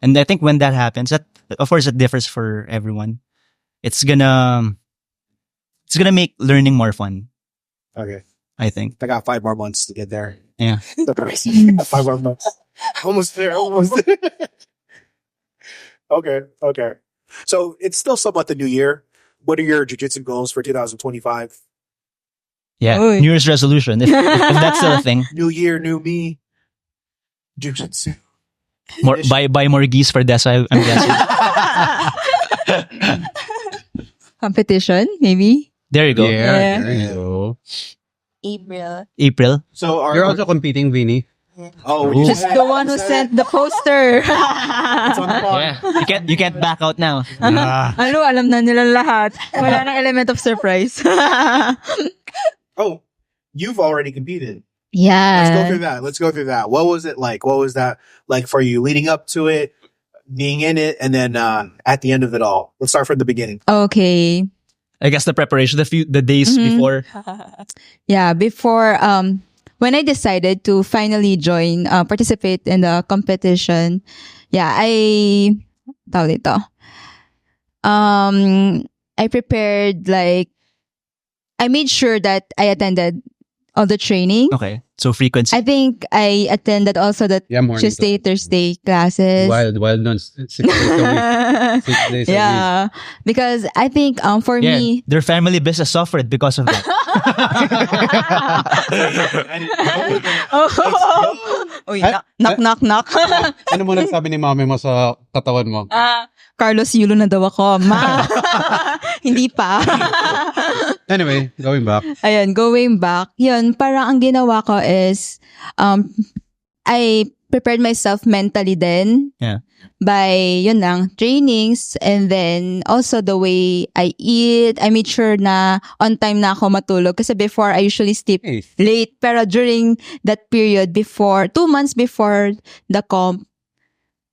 And I think when that happens, that of course it differs for everyone. It's gonna make learning more fun, Okay. I think. I got 5 more months to get there. Yeah. 5 more months. Almost there. Almost there. Okay. So it's still somewhat the new year. What are your jiu-jitsu goals for 2025? Yeah. Oy. New Year's resolution. If that's still a thing. New year, new me. Jiu-jitsu. More buy more geese for Desa, I'm guessing. Competition, maybe? There you go. Yeah. There you go. April. So You're also competing, Vinny. Ooh. Just the one who sent the poster. Yeah. You can't back out now. Ano, alam na nila lahat. Wala nang element of surprise. Oh, you've already competed. Yeah. Let's go through that. What was it like? What was that like for you leading up to it, being in it, and then at the end of it all? Let's start from the beginning. Okay. I guess the preparation, the days before. Yeah, before when I decided to finally participate in the competition, I prepared, like, I made sure that I attended all the training. Okay. So frequency. I think I attended also the Morning Tuesday, Thursday classes. Wild non 6 days a week. 6 days a Yeah, because I think for me, their family business suffered because of that. knock. week. Ano mo nagsabi ni mami mo sa katawan mo? Carlos Yulo na daw ako. Ma, hindi pa. Anyway, going back. Ayun, going back, yun, parang ang ginawa ko is, I prepared myself mentally then. Yeah. By, trainings, and then also the way I eat. I made sure na on time na ako matulog. Kasi before, I usually sleep late. Pero during that period, 2 months before the comp,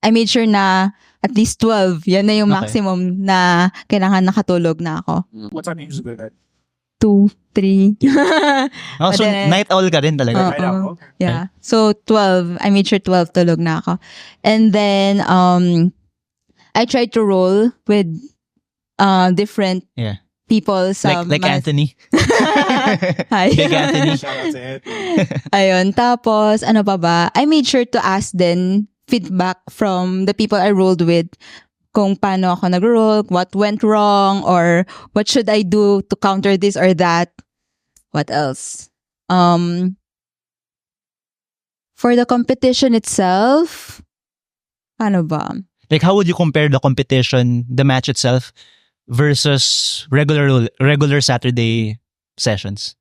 I made sure na at least 12. Yan na yung maximum na kailangan nakatulog na ako. What time do you usually go to bed? 2, 3. Oh, so then, night owl ka rin talaga. Night owl, okay. Yeah. So 12. I made sure 12 tulog na ako. And then I tried to roll with different people sa Like Anthony. Hi. Big Anthony. Shout out to Anthony. Ayun. Tapos, ano pa ba? I made sure to ask then feedback from the people I rolled with kung paano ako nag-roll, what went wrong, or what should I do to counter this or that. What else? For the competition itself, ano ba? Like, how would you compare the competition, the match itself, versus regular Saturday sessions?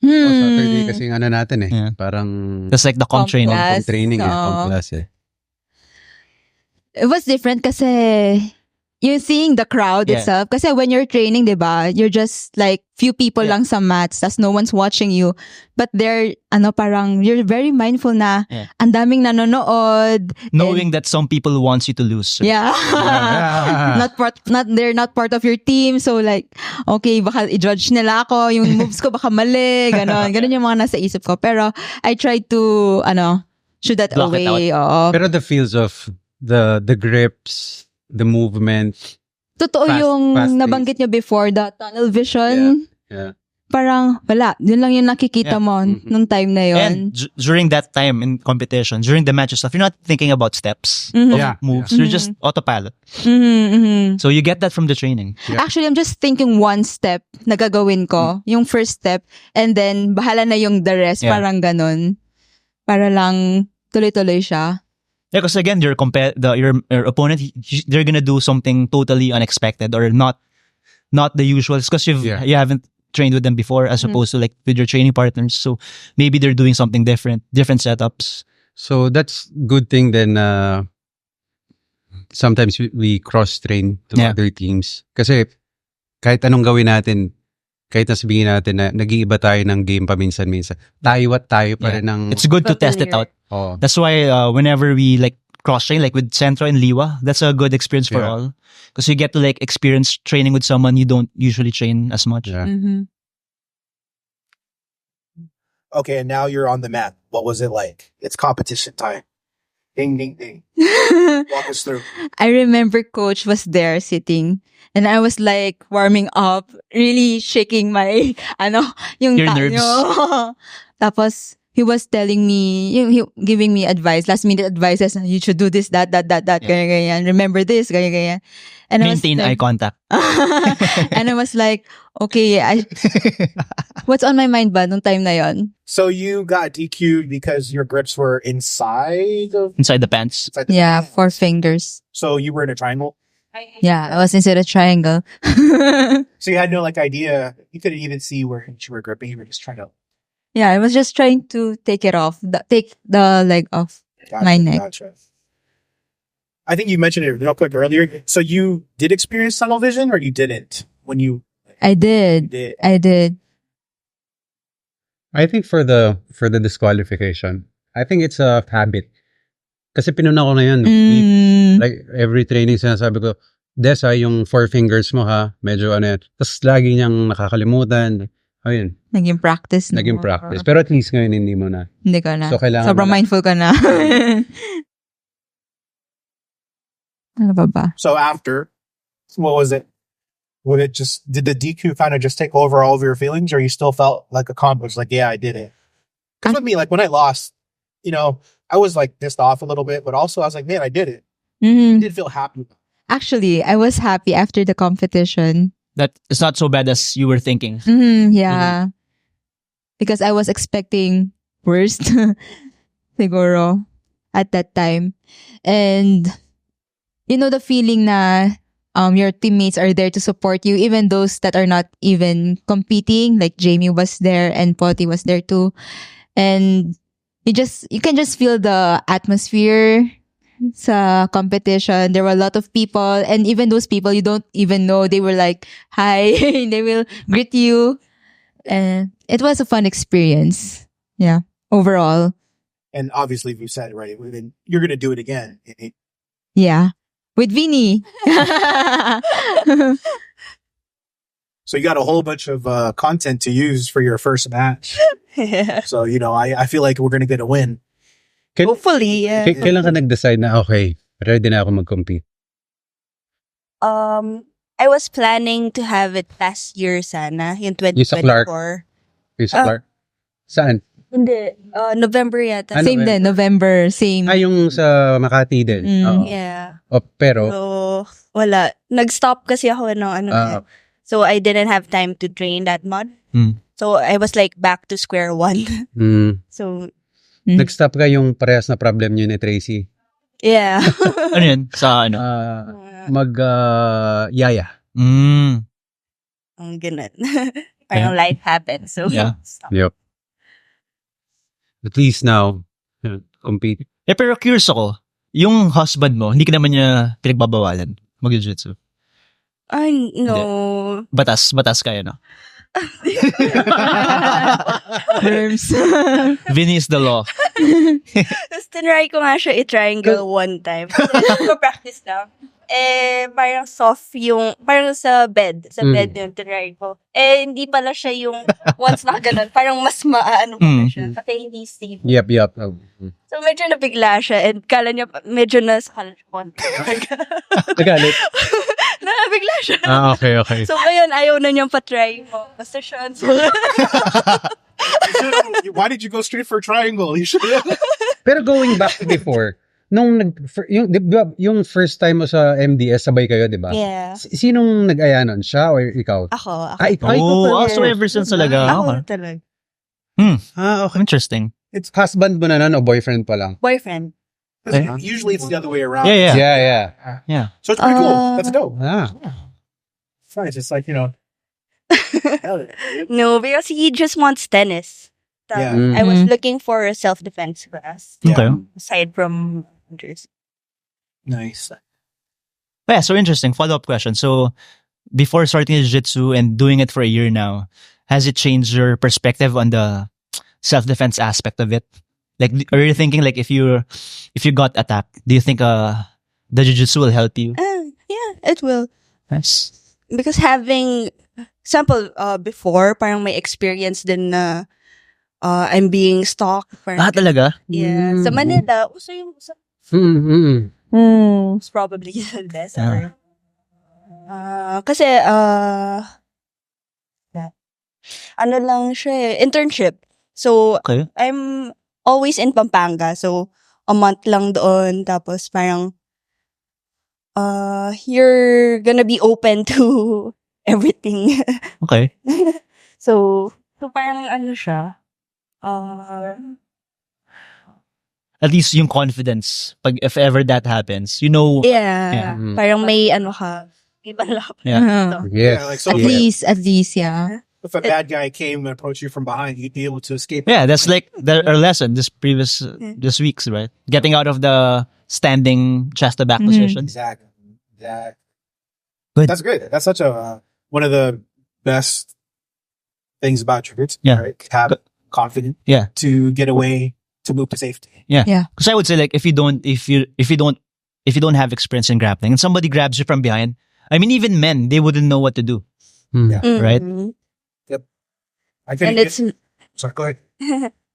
Saturday kasi ano natin Yeah. Parang Just like the comp training. class. comp training Oo. comp class It was different kasi you're seeing the crowd Yeah. itself. Kasi when you're training, diba, you're just like few people Yeah. lang sa mats, tas no one's watching you. But there, parang you're very mindful na Yeah. ang daming nanonood. Knowing that some people wants you to lose. Yeah. Yeah. They're not part of your team. So like, okay, baka i-judge nila ako. Yung moves ko baka mali. Ganon yung mga nasa isip ko. Pero I tried to, shoot that Block it away. Oo. Pero the feels of the grips, the movement. Totoo Fast- yung fast-paced. nabanggit niyo before, the tunnel vision. Yeah. Parang wala. Yun lang yung nakikita Yeah. mo Mhm. nung time na yun. And during that time in competition, during the match stuff, you're not thinking about steps, Mhm. of Yeah. moves. Yeah. You're just autopilot. Mhm, mhm. So you get that from the training. Yeah. Actually, I'm just thinking one step na gagawin ko. Yung first step. And then, bahala na yung the rest. Yeah. Parang ganun. Para lang tuloy-tuloy siya. Yeah, because again, your opponent, they're gonna do something totally unexpected or not the usual. It's because Yeah. you haven't trained with them before, as opposed to like with your training partners. So maybe they're doing something different setups. So that's good thing then sometimes we cross-train to Yeah. other teams. Kasi kahit anong gawin natin, kahit na sabihin natin na nag-iiba tayo ng game paminsan-minsan, tayo pa Yeah. rin ng... It's good to test it out. Oh, That's why whenever we like cross train, like with Centro and Liwa, that's a good experience for Yeah. all. Because you get to like experience training with someone you don't usually train as much. yeah. Mhm. Okay, and now you're on the mat. What was it like? It's competition time. Ding, ding, ding. Walk us through. I remember coach was there sitting and I was like warming up, really shaking my, yung Your nerves. Tapos, he was telling me, giving me advice, last minute advices, you should do this, that, ganyan. Remember this, ganyan. And Maintain I eye was contact. like, and I was like, okay, what's on my mind ba nung time na yon? So you got DQ'd because your grips were inside Inside the pants. the Yeah, pants. 4 fingers. So you were in a triangle. Yeah, I was inside a triangle. So you had no idea. You couldn't even see where you were gripping. You were just trying to. Yeah, I was just trying to take it off, take the leg off. My neck. Gotcha. I think you mentioned it real quick earlier. So you did experience tunnel vision, or you didn't when you I did. did. I did. I think for the disqualification, I think it's a habit. Kasi pinuna ko na yun. Mm. Like, every training sinasabi ko, Desa, yung 4 fingers mo ha, medyo ano yan. Tapos lagi niyang nakakalimutan. Ayun, Naging practice na. naging practice. Pero at least ngayon hindi mo na. Hindi ka na. So, kailangan Sobrang mo na. mindful ka na. Ano ba ba? So after, what was it? Did the DQ kind of just take over all of your feelings, or you still felt like accomplished? Like, yeah, I did it. Because with me, like when I lost, I was like pissed off a little bit, but also I was like, man, I did it. I Mhm. did feel happy. Actually, I was happy after the competition. That it's not so bad as you were thinking. Yeah. Because I was expecting worst. Siguro. At that time. And, the feeling na your teammates are there to support you, even those that are not even competing. Like Jamie was there and Potty was there too. And you can just feel the atmosphere sa competition. There were a lot of people, and even those people you don't even know, they were like, hi, they will greet you. And it was a fun experience. Yeah, overall. And obviously, if you said it right, then you're going to do it again. Yeah. With Vinny. So you got a whole bunch of content to use for your first match. So, I feel like we're going to get a win. Hopefully, yeah. Kailan ka nag-decide na, okay, ready na ako mag-compete? I was planning to have it last year sana, yung Yung sa Clark? 2024. Yung sa Clark? Saan? Hindi, November yata. Ano? Same din, November. Same. Yung sa Makati din. Mm. Oo. Yeah. Pero, So, wala. Nag-stop kasi ako Ah. So, I didn't have time to train that month. Mm. So, I was like back to square one. So, nag-stop ka yung parehas na problem nyo ni Tracy. yeah. Ano yun? Sa ano? Yaya. Ang ganun. Parang life happened. So, Yeah. stop. Yep. At least now, compete. Pero curious ako. yung husband mo, hindi ka naman niya pinagbabawalan mag-jiu-jitsu. Ay, no. Batas kaya, no? Worms. Vinny is the law. Tapos tinry ko nga siya i-triangle one time. Practice na. Parang soft yung, parang sa bed. Sa bed yung tinry ko. Hindi pala siya yung once na ganun. Parang mas maano pa siya. Kasi hindi safe. Yep. So medyo nabigla siya. And kala niya, medyo nasakal siya. Nagalit. Nabigla siya. Okay. So ngayon, ayaw na niyang patry mo. Basta siya. So, Why did you go straight for triangle? You should have. Pero going back to before, nung yung first time mo sa MDS, sabay kayo, di ba? yeah. Sinong nag-aya nun? Siya or ikaw? Ako. Ikaw. So ever since talaga. Ako talaga. Okay. Interesting. It's husband mo na nun o boyfriend pa lang? Boyfriend. Usually it's the other way around. Yeah. So it's pretty cool. That's dope. Ah. It's nice. It's like, hell yeah. No, because he just wants tennis. Yeah. I was looking for a self-defense class. Okay. Aside from others. Nice. Yeah, so interesting. Follow-up question. So, before starting jiu-jitsu and doing it for a year now, has it changed your perspective on the self-defense aspect of it? Like, are you thinking like if you got attacked, do you think the jiu-jitsu will help you? Yeah, it will. Nice. Because having, example, before, parang may experience din na I'm being stalked. Parang, Talaga? yeah. Sa Manila, uso yung, it's probably the best. Yeah. Kasi, ano lang siya internship. So, Okay. I'm always in Pampanga. So, a month lang doon. Tapos parang, you're gonna be open to everything. Okay. So parang ano siya, At least yung confidence, pag if ever that happens, you know. yeah. Parang may ano ka, ibang laban. Yeah. Yes. Like, so At least, yeah. if a bad guy came and approached you from behind, you'd be able to escape. Yeah, that's like our lesson this week's, right? Getting out of the standing chest to back position. Exactly. Good. That's great. That's such a one of the best things about jiu-jitsu. Yeah. Right? Have confidence. Yeah. To get away, to move to safety. Yeah. Yeah. Because I would say like if you don't have experience in grappling and somebody grabs you from behind, I mean even men, they wouldn't know what to do. Yeah. Right? I think And it's sorry, go ahead.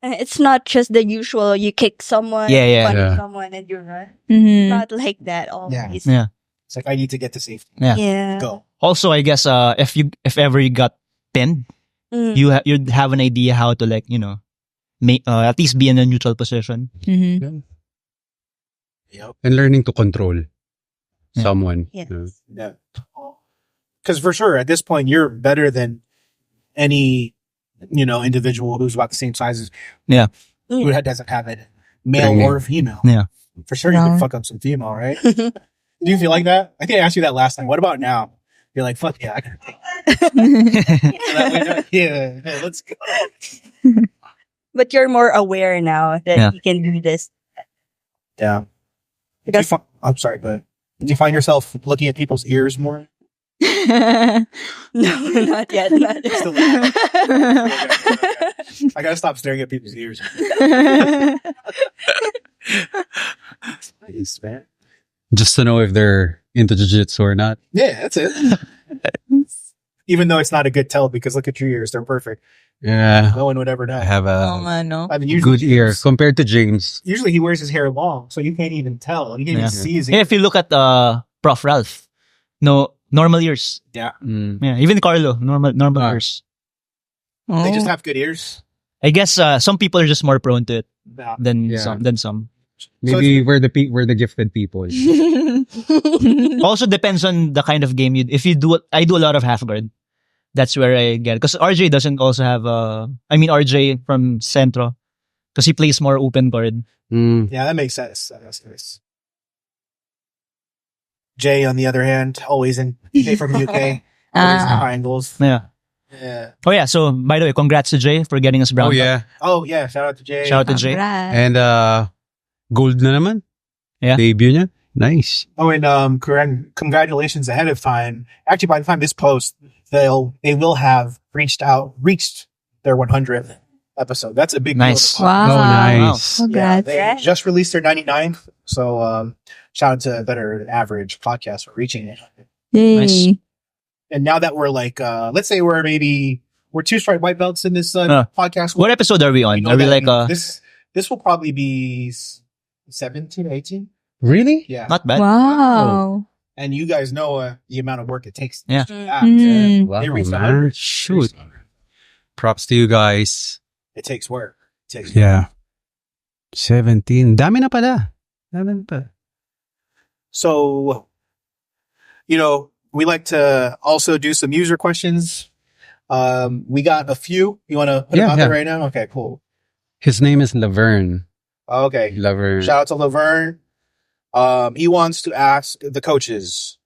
it's not just the usual you kick someone, Yeah. punch someone, and you run. Not like that always. Yeah. It's like I need to get to safety. Yeah. Go. Also, I guess if ever you got pinned, you'd have an idea how to like, at least be in a neutral position. Mm-hmm. Yep. And learning to control someone. Yes. Yeah. Because for sure, at this point, you're better than any, individual who's about the same size as Yeah. who doesn't have it, male or female. Yeah. For sure, you can fuck up some female, right? Do you feel like that? I think I asked you that last time. What about now? You're like, fuck yeah, I can take that. Yeah, let's go. But you're more aware now that you can do this. Yeah. Because I'm sorry, but did you find yourself looking at people's ears more? no, not yet. Still I gotta stop staring at people's ears. Nice, man. Just to know if they're into jiu-jitsu or not. Yeah, that's it. Even though it's not a good tell because look at your ears, they're perfect. Yeah. No one would ever know. I have a I mean, usually good ear compared to James. Usually he wears his hair long, so you can't even tell. You can't even see his Yeah, ears. if you look at Prof. Ralph, no normal ears. Yeah. Yeah, even Carlo, normal ears. They just have good ears. I guess some people are just more prone to it Yeah. than some. Maybe we're the gifted people. Also depends on the kind of game you. If you do it, I do a lot of half guard. That's where I get because RJ doesn't also have RJ from Centro because he plays more open guard. Yeah, that makes sense. That's nice. Jay, on the other hand, always in Jay from UK. Always in triangles. Yeah. Yeah. Oh yeah. So by the way, congrats to Jay for getting us brown. Oh yeah. Oh yeah. Shout out to Jay. Shout out to Jay. Right. And gold na naman. Yeah. Debut niya? Nice. Oh, and congratulations ahead of time. Actually, by the time this post, they will have reached their 100th episode. That's a big Nice. deal. Wow. Oh, nice. Yeah, Congrats. they just released their 99th. So shout out to Better Than Average podcast for reaching it. Yay. Nice. And now that we're like, let's say we're 2 stripe white belts in this podcast. What episode are we on? You know Are we that like this will probably be 17, 18. Really? Yeah. not bad? Wow. And you guys know the amount of work it takes. Yeah. Mm. Wow, They reached man. 100. Shoot. Props to you guys. It takes work. It takes Yeah. 17. Dami na pala. Dami na pala. So, we like to also do some user questions. We got a few. You want to put them out there right now? Okay, cool. His name is Laverne. Okay. Laverne. Shout out to Laverne. He wants to ask the coaches,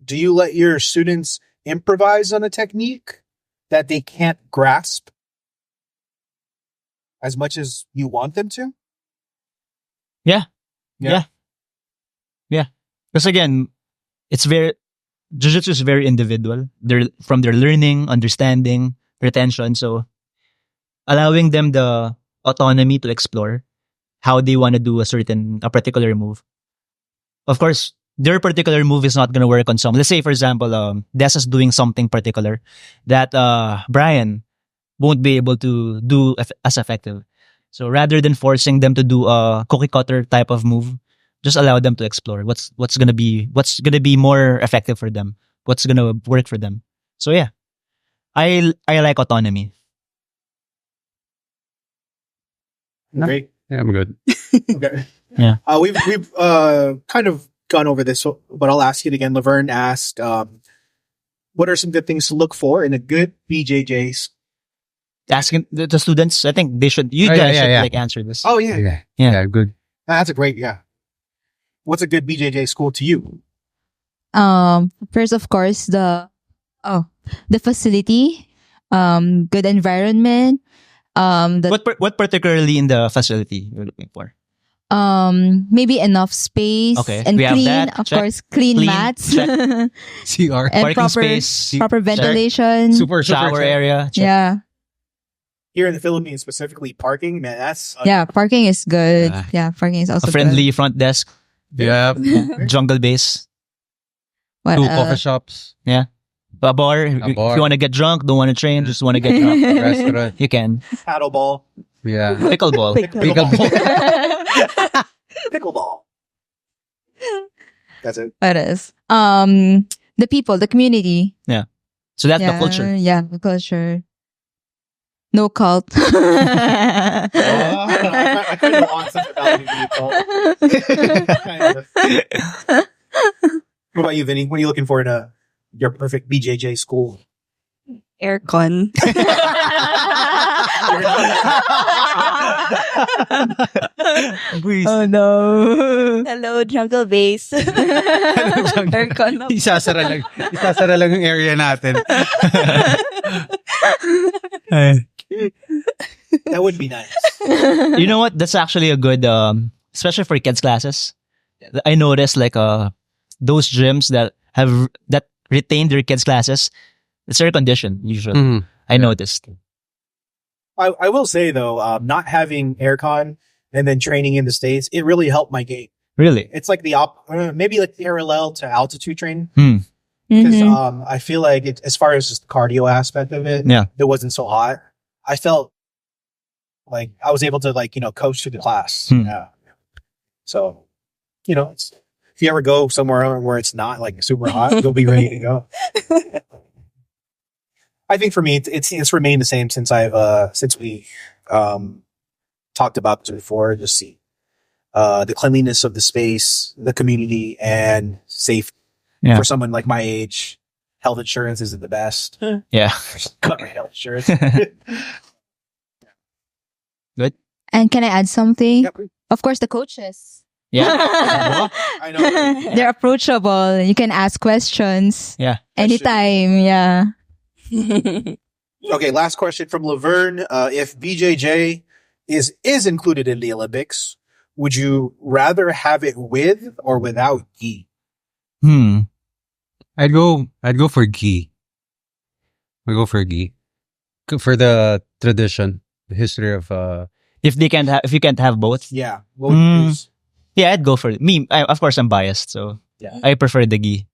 do you let your students improvise on a technique that they can't grasp as much as you want them to? Yeah. Because again, Jiu-Jitsu is very individual. They're from their learning, understanding, retention. So allowing them the autonomy to explore how they want to do a particular move. Of course, their particular move is not going to work on some. Let's say, for example, Des is doing something particular that Brian won't be able to do as effective. So rather than forcing them to do a cookie cutter type of move, just allow them to explore what's gonna be more effective for them, what's gonna work for them. So yeah, I like autonomy. Great. Yeah, I'm good. Okay. Yeah. We've kind of gone over this, but I'll ask it again. Laverne asked, what are some good things to look for in a good BJJ? Asking the students, I think they should. You Oh, guys yeah, should yeah. like answer this. Oh, yeah. Yeah. Yeah. Yeah, good. That's a great, yeah. What's a good BJJ school to you? First, of course, the facility, good environment, What particularly in the facility you're looking for? maybe enough space Okay, and we have clean, that. of Check. course, clean Clean. mats Check. CR. and Parking proper space, proper ventilation. Super shower check. area. Check. Yeah, Here in the Philippines, specifically parking, man, that's... yeah, parking is good. Yeah. Yeah, parking is also A friendly front desk, Yeah. jungle base, Good. What Two else? coffee shops. a bar. If bar. you want to get drunk, don't want to train, just want to get drunk, Restaurant. you can. paddle ball. Yeah. Pickleball. Pickleball. That's it. What else? The people, the community. So that's yeah, the culture. Yeah, the culture. No cult. I kind of want something about it. What about you, Vinny? What are you looking for in your perfect BJJ school? Aircon. Oh no. Hello, jungle base. Aircon. Isasara lang yung area natin. That would be nice. You know what? That's actually a good, especially for kids classes. I noticed like those gyms that retain their kids classes, it's air conditioned usually. Mhm. I noticed. I will say though, not having aircon and then training in the States, it really helped my game. Really? It's like maybe like parallel to altitude training. Mhm. Because I feel like as far as just the cardio aspect of it, Yeah. it wasn't so hot. I felt like I was able to coach through the class. Hmm. Yeah. So, if you ever go somewhere where it's not like super hot, you'll be ready to go. I think for me, it's remained the same since we talked about this before. Just see the cleanliness of the space, the community, and safety. Yeah. For someone like my age, health insurance isn't the best. Yeah. Cut my health insurance. Good. And can I add something? Yep. Of course, the coaches. Yeah. I know. They're approachable. You can ask questions Yeah. anytime. Yeah. Okay, last question from Laverne. If BJJ is included in the Olympics, would you rather have it with or without gi? I'd go for gi. I'd go for gi. For the tradition, the history of If you can't have both, Yeah. What would you choose? yeah, I'd go for it. Me. Of course, I'm biased, so Yeah. I prefer the gi.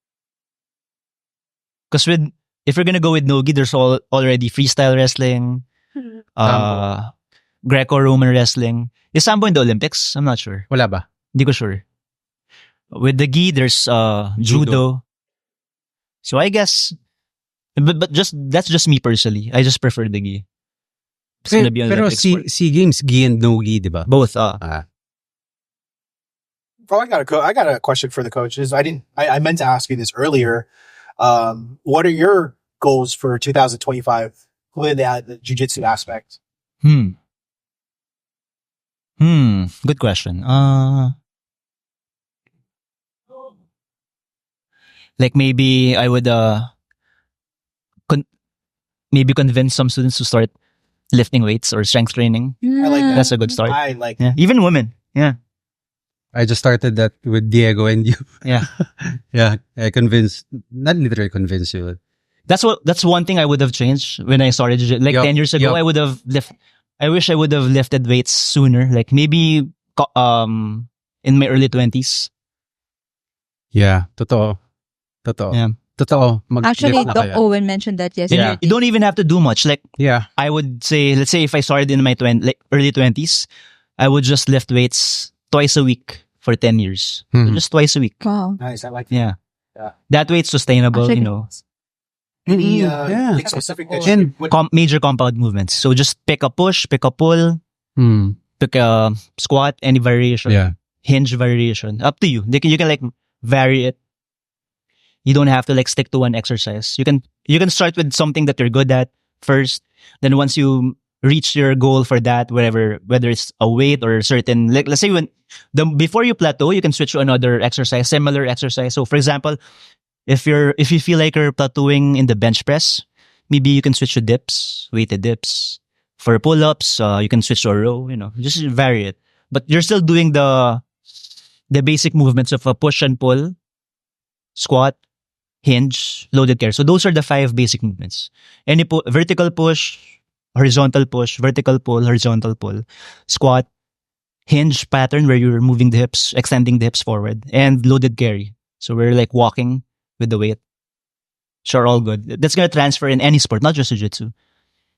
Because if you're gonna go with no gi, there's already freestyle wrestling, uh, Greco-Roman wrestling. Is sambo in the Olympics? I'm not sure. wala ba? Hindi ko sure. With the gi, there's judo. So I guess, but just that's just me personally. I just prefer the gi. It's gonna be an Pero Olympic sport. SEA Games, gi and no gi, di ba? Both. Ah. Oh, I got a question for the coaches. I meant to ask you this earlier. What are your goals for 2025 with the jiu-jitsu aspect? Good question. Like maybe I would maybe convince some students to start lifting weights or strength training. I like that. That's a good start. I like Yeah, even women. Yeah, I just started that with Diego and you. yeah. Yeah, I convinced, not literally convinced you. That's one thing I would have changed when I started like Yup, 10 years ago. yup. I wish I would have lifted weights sooner. Like maybe in my early 20s. Yeah, totoo. Yeah. Totoo. Actually, na Doc kaya. Owen mentioned that yesterday. Yeah. You don't even have to do much. Like Yeah. I would say, let's say if I started in my early 20s, I would just lift weights twice a week for 10 years. So Mhm. just twice a week. Wow. Nice. I like that. Yeah. Yeah. That way it's sustainable, Actually- you know. Any Yeah. like specific that And- you would, Major compound movements. So just pick a push, pick a pull, pick a squat, any variation. Yeah. Hinge variation. Up to you. You can like vary it. You don't have to like stick to one exercise. You can start with something that you're good at first. Then once you reach your goal for that, whether it's a weight or a certain, like let's say before you plateau, you can switch to another exercise, similar exercise. So for example, if you feel like you're plateauing in the bench press, maybe you can switch to dips, weighted dips. For pull-ups, you can switch to a row, you know, just vary it. But you're still doing the basic movements of a push and pull, squat, hinge, loaded carry. So those are the 5 basic movements. Any vertical push, horizontal push, vertical pull, horizontal pull, squat, hinge pattern where you're moving the hips, extending the hips forward, and loaded carry. So we're like walking with the weight. Sure, all good. That's gonna transfer in any sport, not just jiu-jitsu.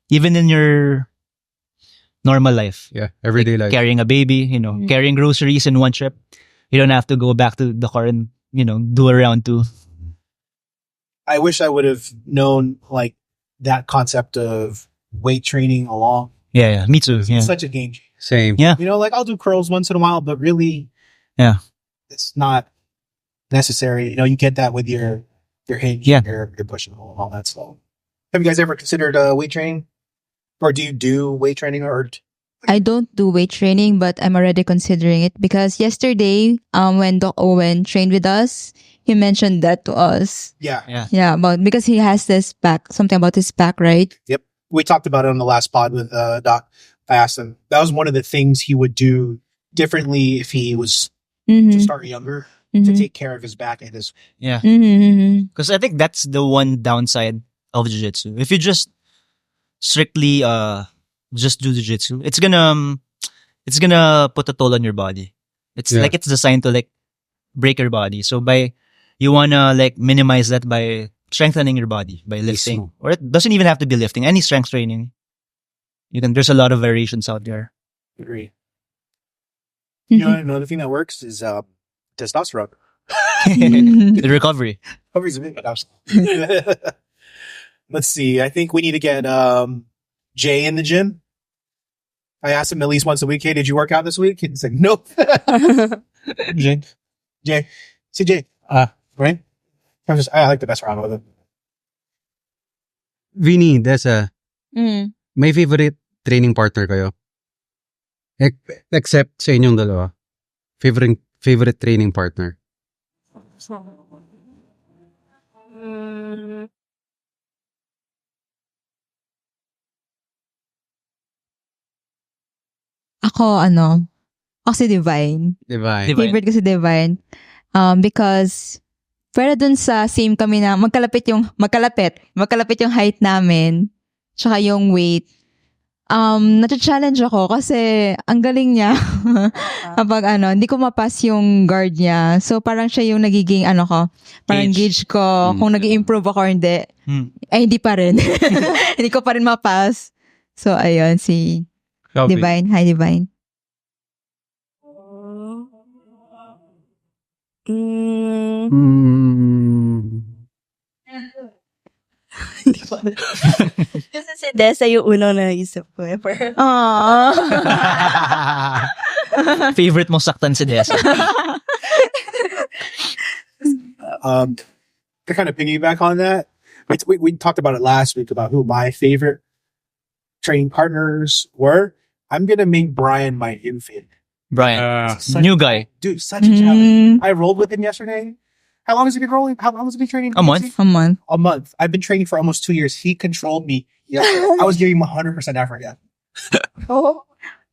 Even in your normal life. Yeah. Everyday life. Carrying a baby, you know, Mm. carrying groceries in one trip. You don't have to go back to the car and, you know, do a round 2. I wish I would have known like that concept of weight training along. Yeah, me too. Yeah. It's such a game changer. Same. Yeah. You know, like I'll do curls once in a while, but really, Yeah. it's not necessary. You know, you get that with your hinge, Yeah. your push and pull and all that stuff. Have you guys ever considered weight training, or do you do weight training, or I don't do weight training, but I'm already considering it because yesterday, when Doc Owen trained with us, he mentioned that to us. yeah, Yeah, because he has this back, something about his back, right? we talked about it on the last pod with Doc. I asked him that was one of the things he would do differently if he was to Mm-hmm. start younger to Mm-hmm. take care of his back and his. Yeah. Mm-hmm. Because I think that's the one downside of jiu-jitsu. If you just strictly just do jiu-jitsu, it's gonna put a toll on your body. It's Yeah. like it's designed to like break your body. So you wanna like minimize that by strengthening your body by lifting. Mismo. Or it doesn't even have to be lifting. Any strength training. There's a lot of variations out there. Agree. Mm-hmm. You know, another thing that works is testosterone. The recovery. Recovery's a big Let's see. I think we need to get Jay in the gym. I asked him at least once a week, hey, did you work out this week? He's like, nope. Jay. See Jay. Right? I like the best round with him. Vinny, Mm. may favorite training partner kayo? Except sa inyong dalawa. Favorite training partner? Mm, Ako, Ako si Divine. Divine. Divine. Favorite ko si Divine. Because pero dun sa same kami na magkalapit yung height namin, tsaka yung weight. Na-challenge ako kasi ang galing niya kapag hindi ko mapas yung guard niya. So parang siya yung nagiging parang gauge ko kung nag-improve ako or hindi. Ay, hindi pa rin. Hindi ko pa rin mapas. So ayun, si Copy. Divine. Hi, Divine. Kasi si Desa yung unang naisip ko. Aww. Favorite mong saktan si Desa. To kind of piggyback on that, we talked about it last week about who my favorite training partners were. I'm gonna make Brian my infant. Brian. Such- New guy. Dude, such a challenge. I rolled with him yesterday. How long has he been rolling? How long has he been training? A month. A month. A month. I've been training for almost 2 years. He controlled me. Yeah, I was giving him 100% effort. Yeah, Oh.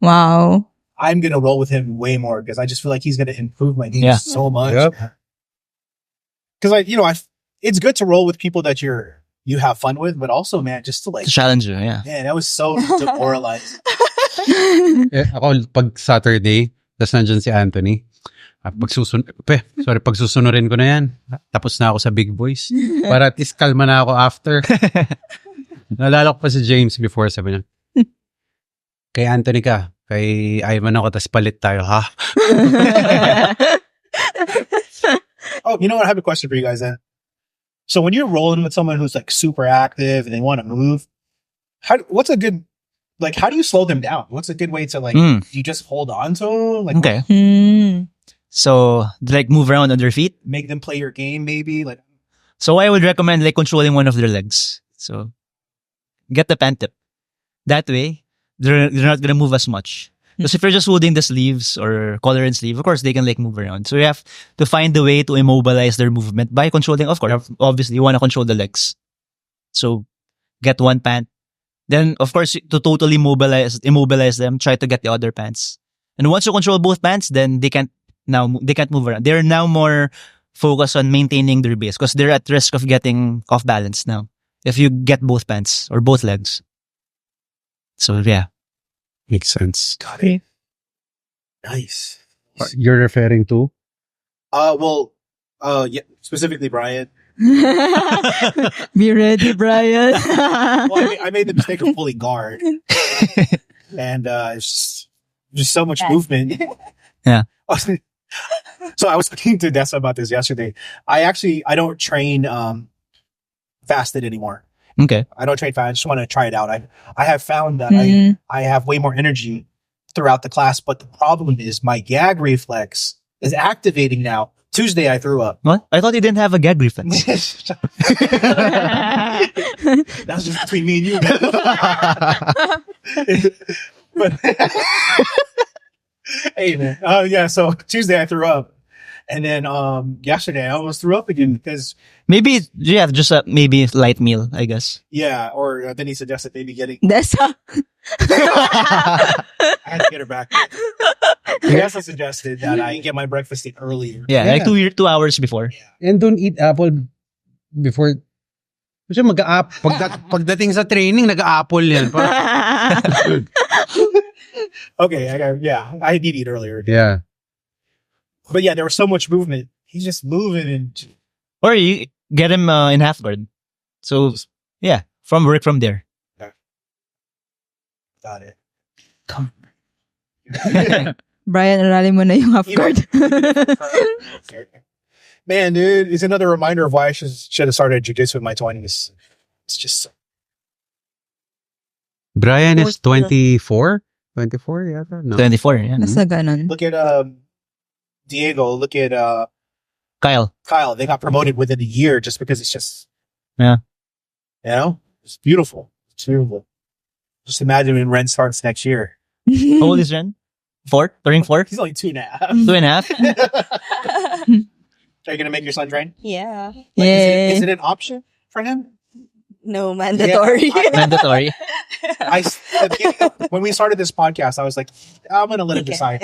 Wow. I'm gonna roll with him way more because I just feel like he's gonna improve my game Yeah. so much. Yep. Because it's good to roll with people that you have fun with, but also, man, just to like, To challenge you, yeah. man, that was so demoralizing. Ako, pag Saturday, tas nandyan si Anthony. Pagsusunurin ko na yan. Tapos na ako sa big boys. Para at least kalma na ako after. Nalala ko pa si James before, sabi niya, kay Anthony ka, kay Ivan ako, tas palit tayo, ha? Oh, you know what? I have a question for you guys then. So when you're rolling with someone who's like super active and they want to move, how do you slow them down? What's a good way to do you just hold on to them? Like, Okay. Hmm. So, move around on their feet. make them play your game maybe? Like, So, I would recommend controlling one of their legs. So, get the pant tip. That way, they're not gonna move as much. Because if you're just holding the sleeves or collar and sleeve, of course, they can move around. So, you have to find a way to immobilize their movement by controlling, of course, obviously, you want to control the legs. So, get one pant. Then, of course, to totally immobilize them, try to get the other pants. And once you control both pants, then they can't move around. They're now more focused on maintaining their base because they're at risk of getting off balance now if you get both pants or both legs. So, yeah. Makes sense. got it. Nice. You're referring to? Yeah, specifically Brian. Be ready, Brian. Well, I made the mistake of pulling guard, and it's just so much movement. Yeah. So I was talking to Dessa about this yesterday. I don't train fasted anymore. Okay. I don't train fast. I just want to try it out. I have found that Mhm. I have way more energy throughout the class, but the problem is my gag reflex is activating now. Tuesday I threw up. What? I thought you didn't have a gag reflex. That's just between me and you. But hey man, yeah. So Tuesday I threw up, and then yesterday I almost threw up again because Maybe, yeah, just a maybe light meal, I guess. yeah. Or then he suggested maybe getting. That's I had to get her back. He also suggested that I get my breakfast in earlier. Yeah, Yeah. like 2 hours before. And don't eat apple before. Kasi pagdating sa training, nag-apple yan. Okay, I did eat earlier. Yeah. But yeah, there was so much movement. He's just moving and Or you get him in half guard. So, yeah, work from there. got it. Brian, aralin mo na yung half guard. Man, dude, it's another reminder of why I should have started jiu-jitsu in my 20s. It's just Brian is 24? 24 yata? No. 24, yeah. Nasa ganon. look at Diego, look at Kyle. Kyle. They got promoted within a year just because it's just Yeah. you know, it's beautiful. It's beautiful. Just imagine when Ren starts next year. How old is Ren? 4? Turning 4? He's only 2.5. 2.5? Are you gonna make your son train? Yeah. Like, Yay. is it an option for him? No, mandatory. Mandatory. At the beginning when we started this podcast, I was like, I'm gonna let him decide.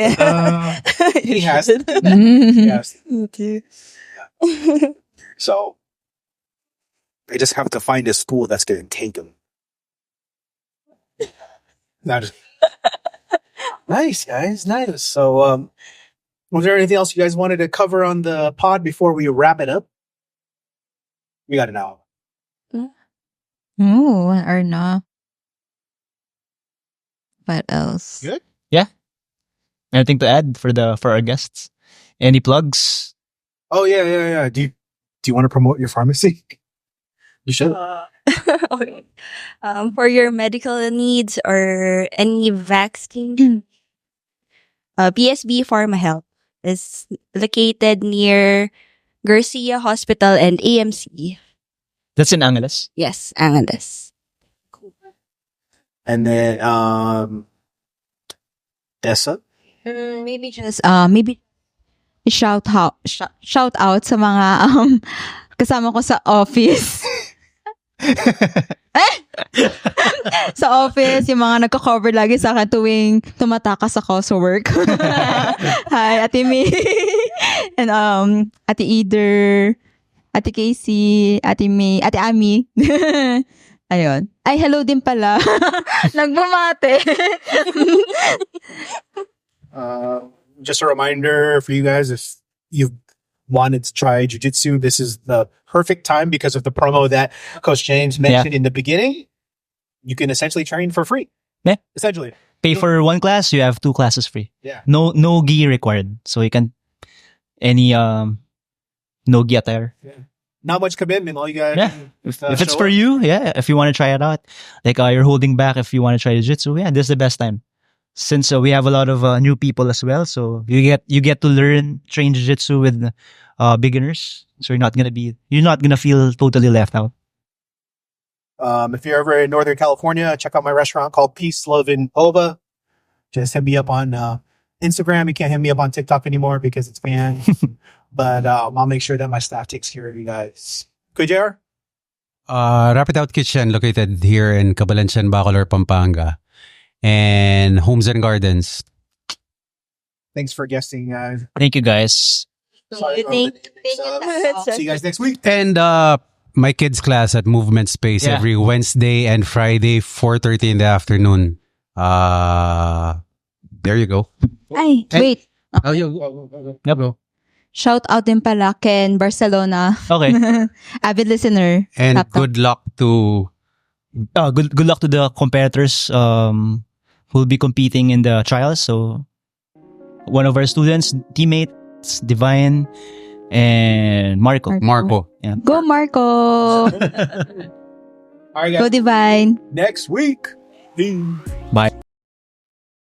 He has. Yes. Okay. So I just have to find a school that's gonna take him. Not nice, guys. Nice. So was there anything else you guys wanted to cover on the pod before we wrap it up? We got an hour. Ooh, or no. What else? Good. Anything to add for our guests? Any plugs? Oh yeah. Do you want to promote your pharmacy? You should. Okay. For your medical needs or any vaccine, PSB Pharma Health is located near Garcia Hospital and AMC. That's in Angeles. Yes, Angeles. And then Desa. Maybe just shout out sa mga kasama ko sa office. Sa office, yung mga nagko-cover lagi sa akin tuwing tumatakas ako sa work. Hi, Ate May. And Ate Eder, Ate Casey, Ate May, Ate Ami. Ayun. Ay, hello din pala. Nagbumate. Just a reminder for you guys, if you've wanted to try Jiu Jitsu, this is the perfect time because of the promo that Coach James mentioned in the beginning. You can essentially train for free. Yeah. Essentially. Pay for one class, you have 2 classes free. Yeah. No gi required. So you can any no gi attire. Not much commitment. All you guys. Yeah. If it's for you, if you want to try it out, like you're holding back if you want to try jiu-jitsu, this is the best time. Since we have a lot of new people as well, so you get to train jiu-jitsu with beginners. So you're not gonna feel totally left out. If you're ever in Northern California, check out my restaurant called Peace, Love, and Ova. Just hit me up on Instagram. You can't hit me up on TikTok anymore because it's banned. But I'll make sure that my staff takes care of you guys. Good, JR? Rapid Out Kitchen located here in Cabalansan, Bacolor, Pampanga. And Homes and Gardens. Thanks for guesting, guys. Thank you guys. Sorry, Thank see you guys next week. And my kids class at Movement Space every Wednesday and Friday, 4:30 in the afternoon. There you go. Ay, wait. Oh, you Yep. go. Shout out din pala Ken Barcelona. Okay. Avid listener. And Laptop. good luck to Good luck to the competitors who'll be competing in the trials. So one of our students, teammates, Divine and Marco. Marco. Yeah. Go Marco. All right, guys. Go Divine. Next week. Bye.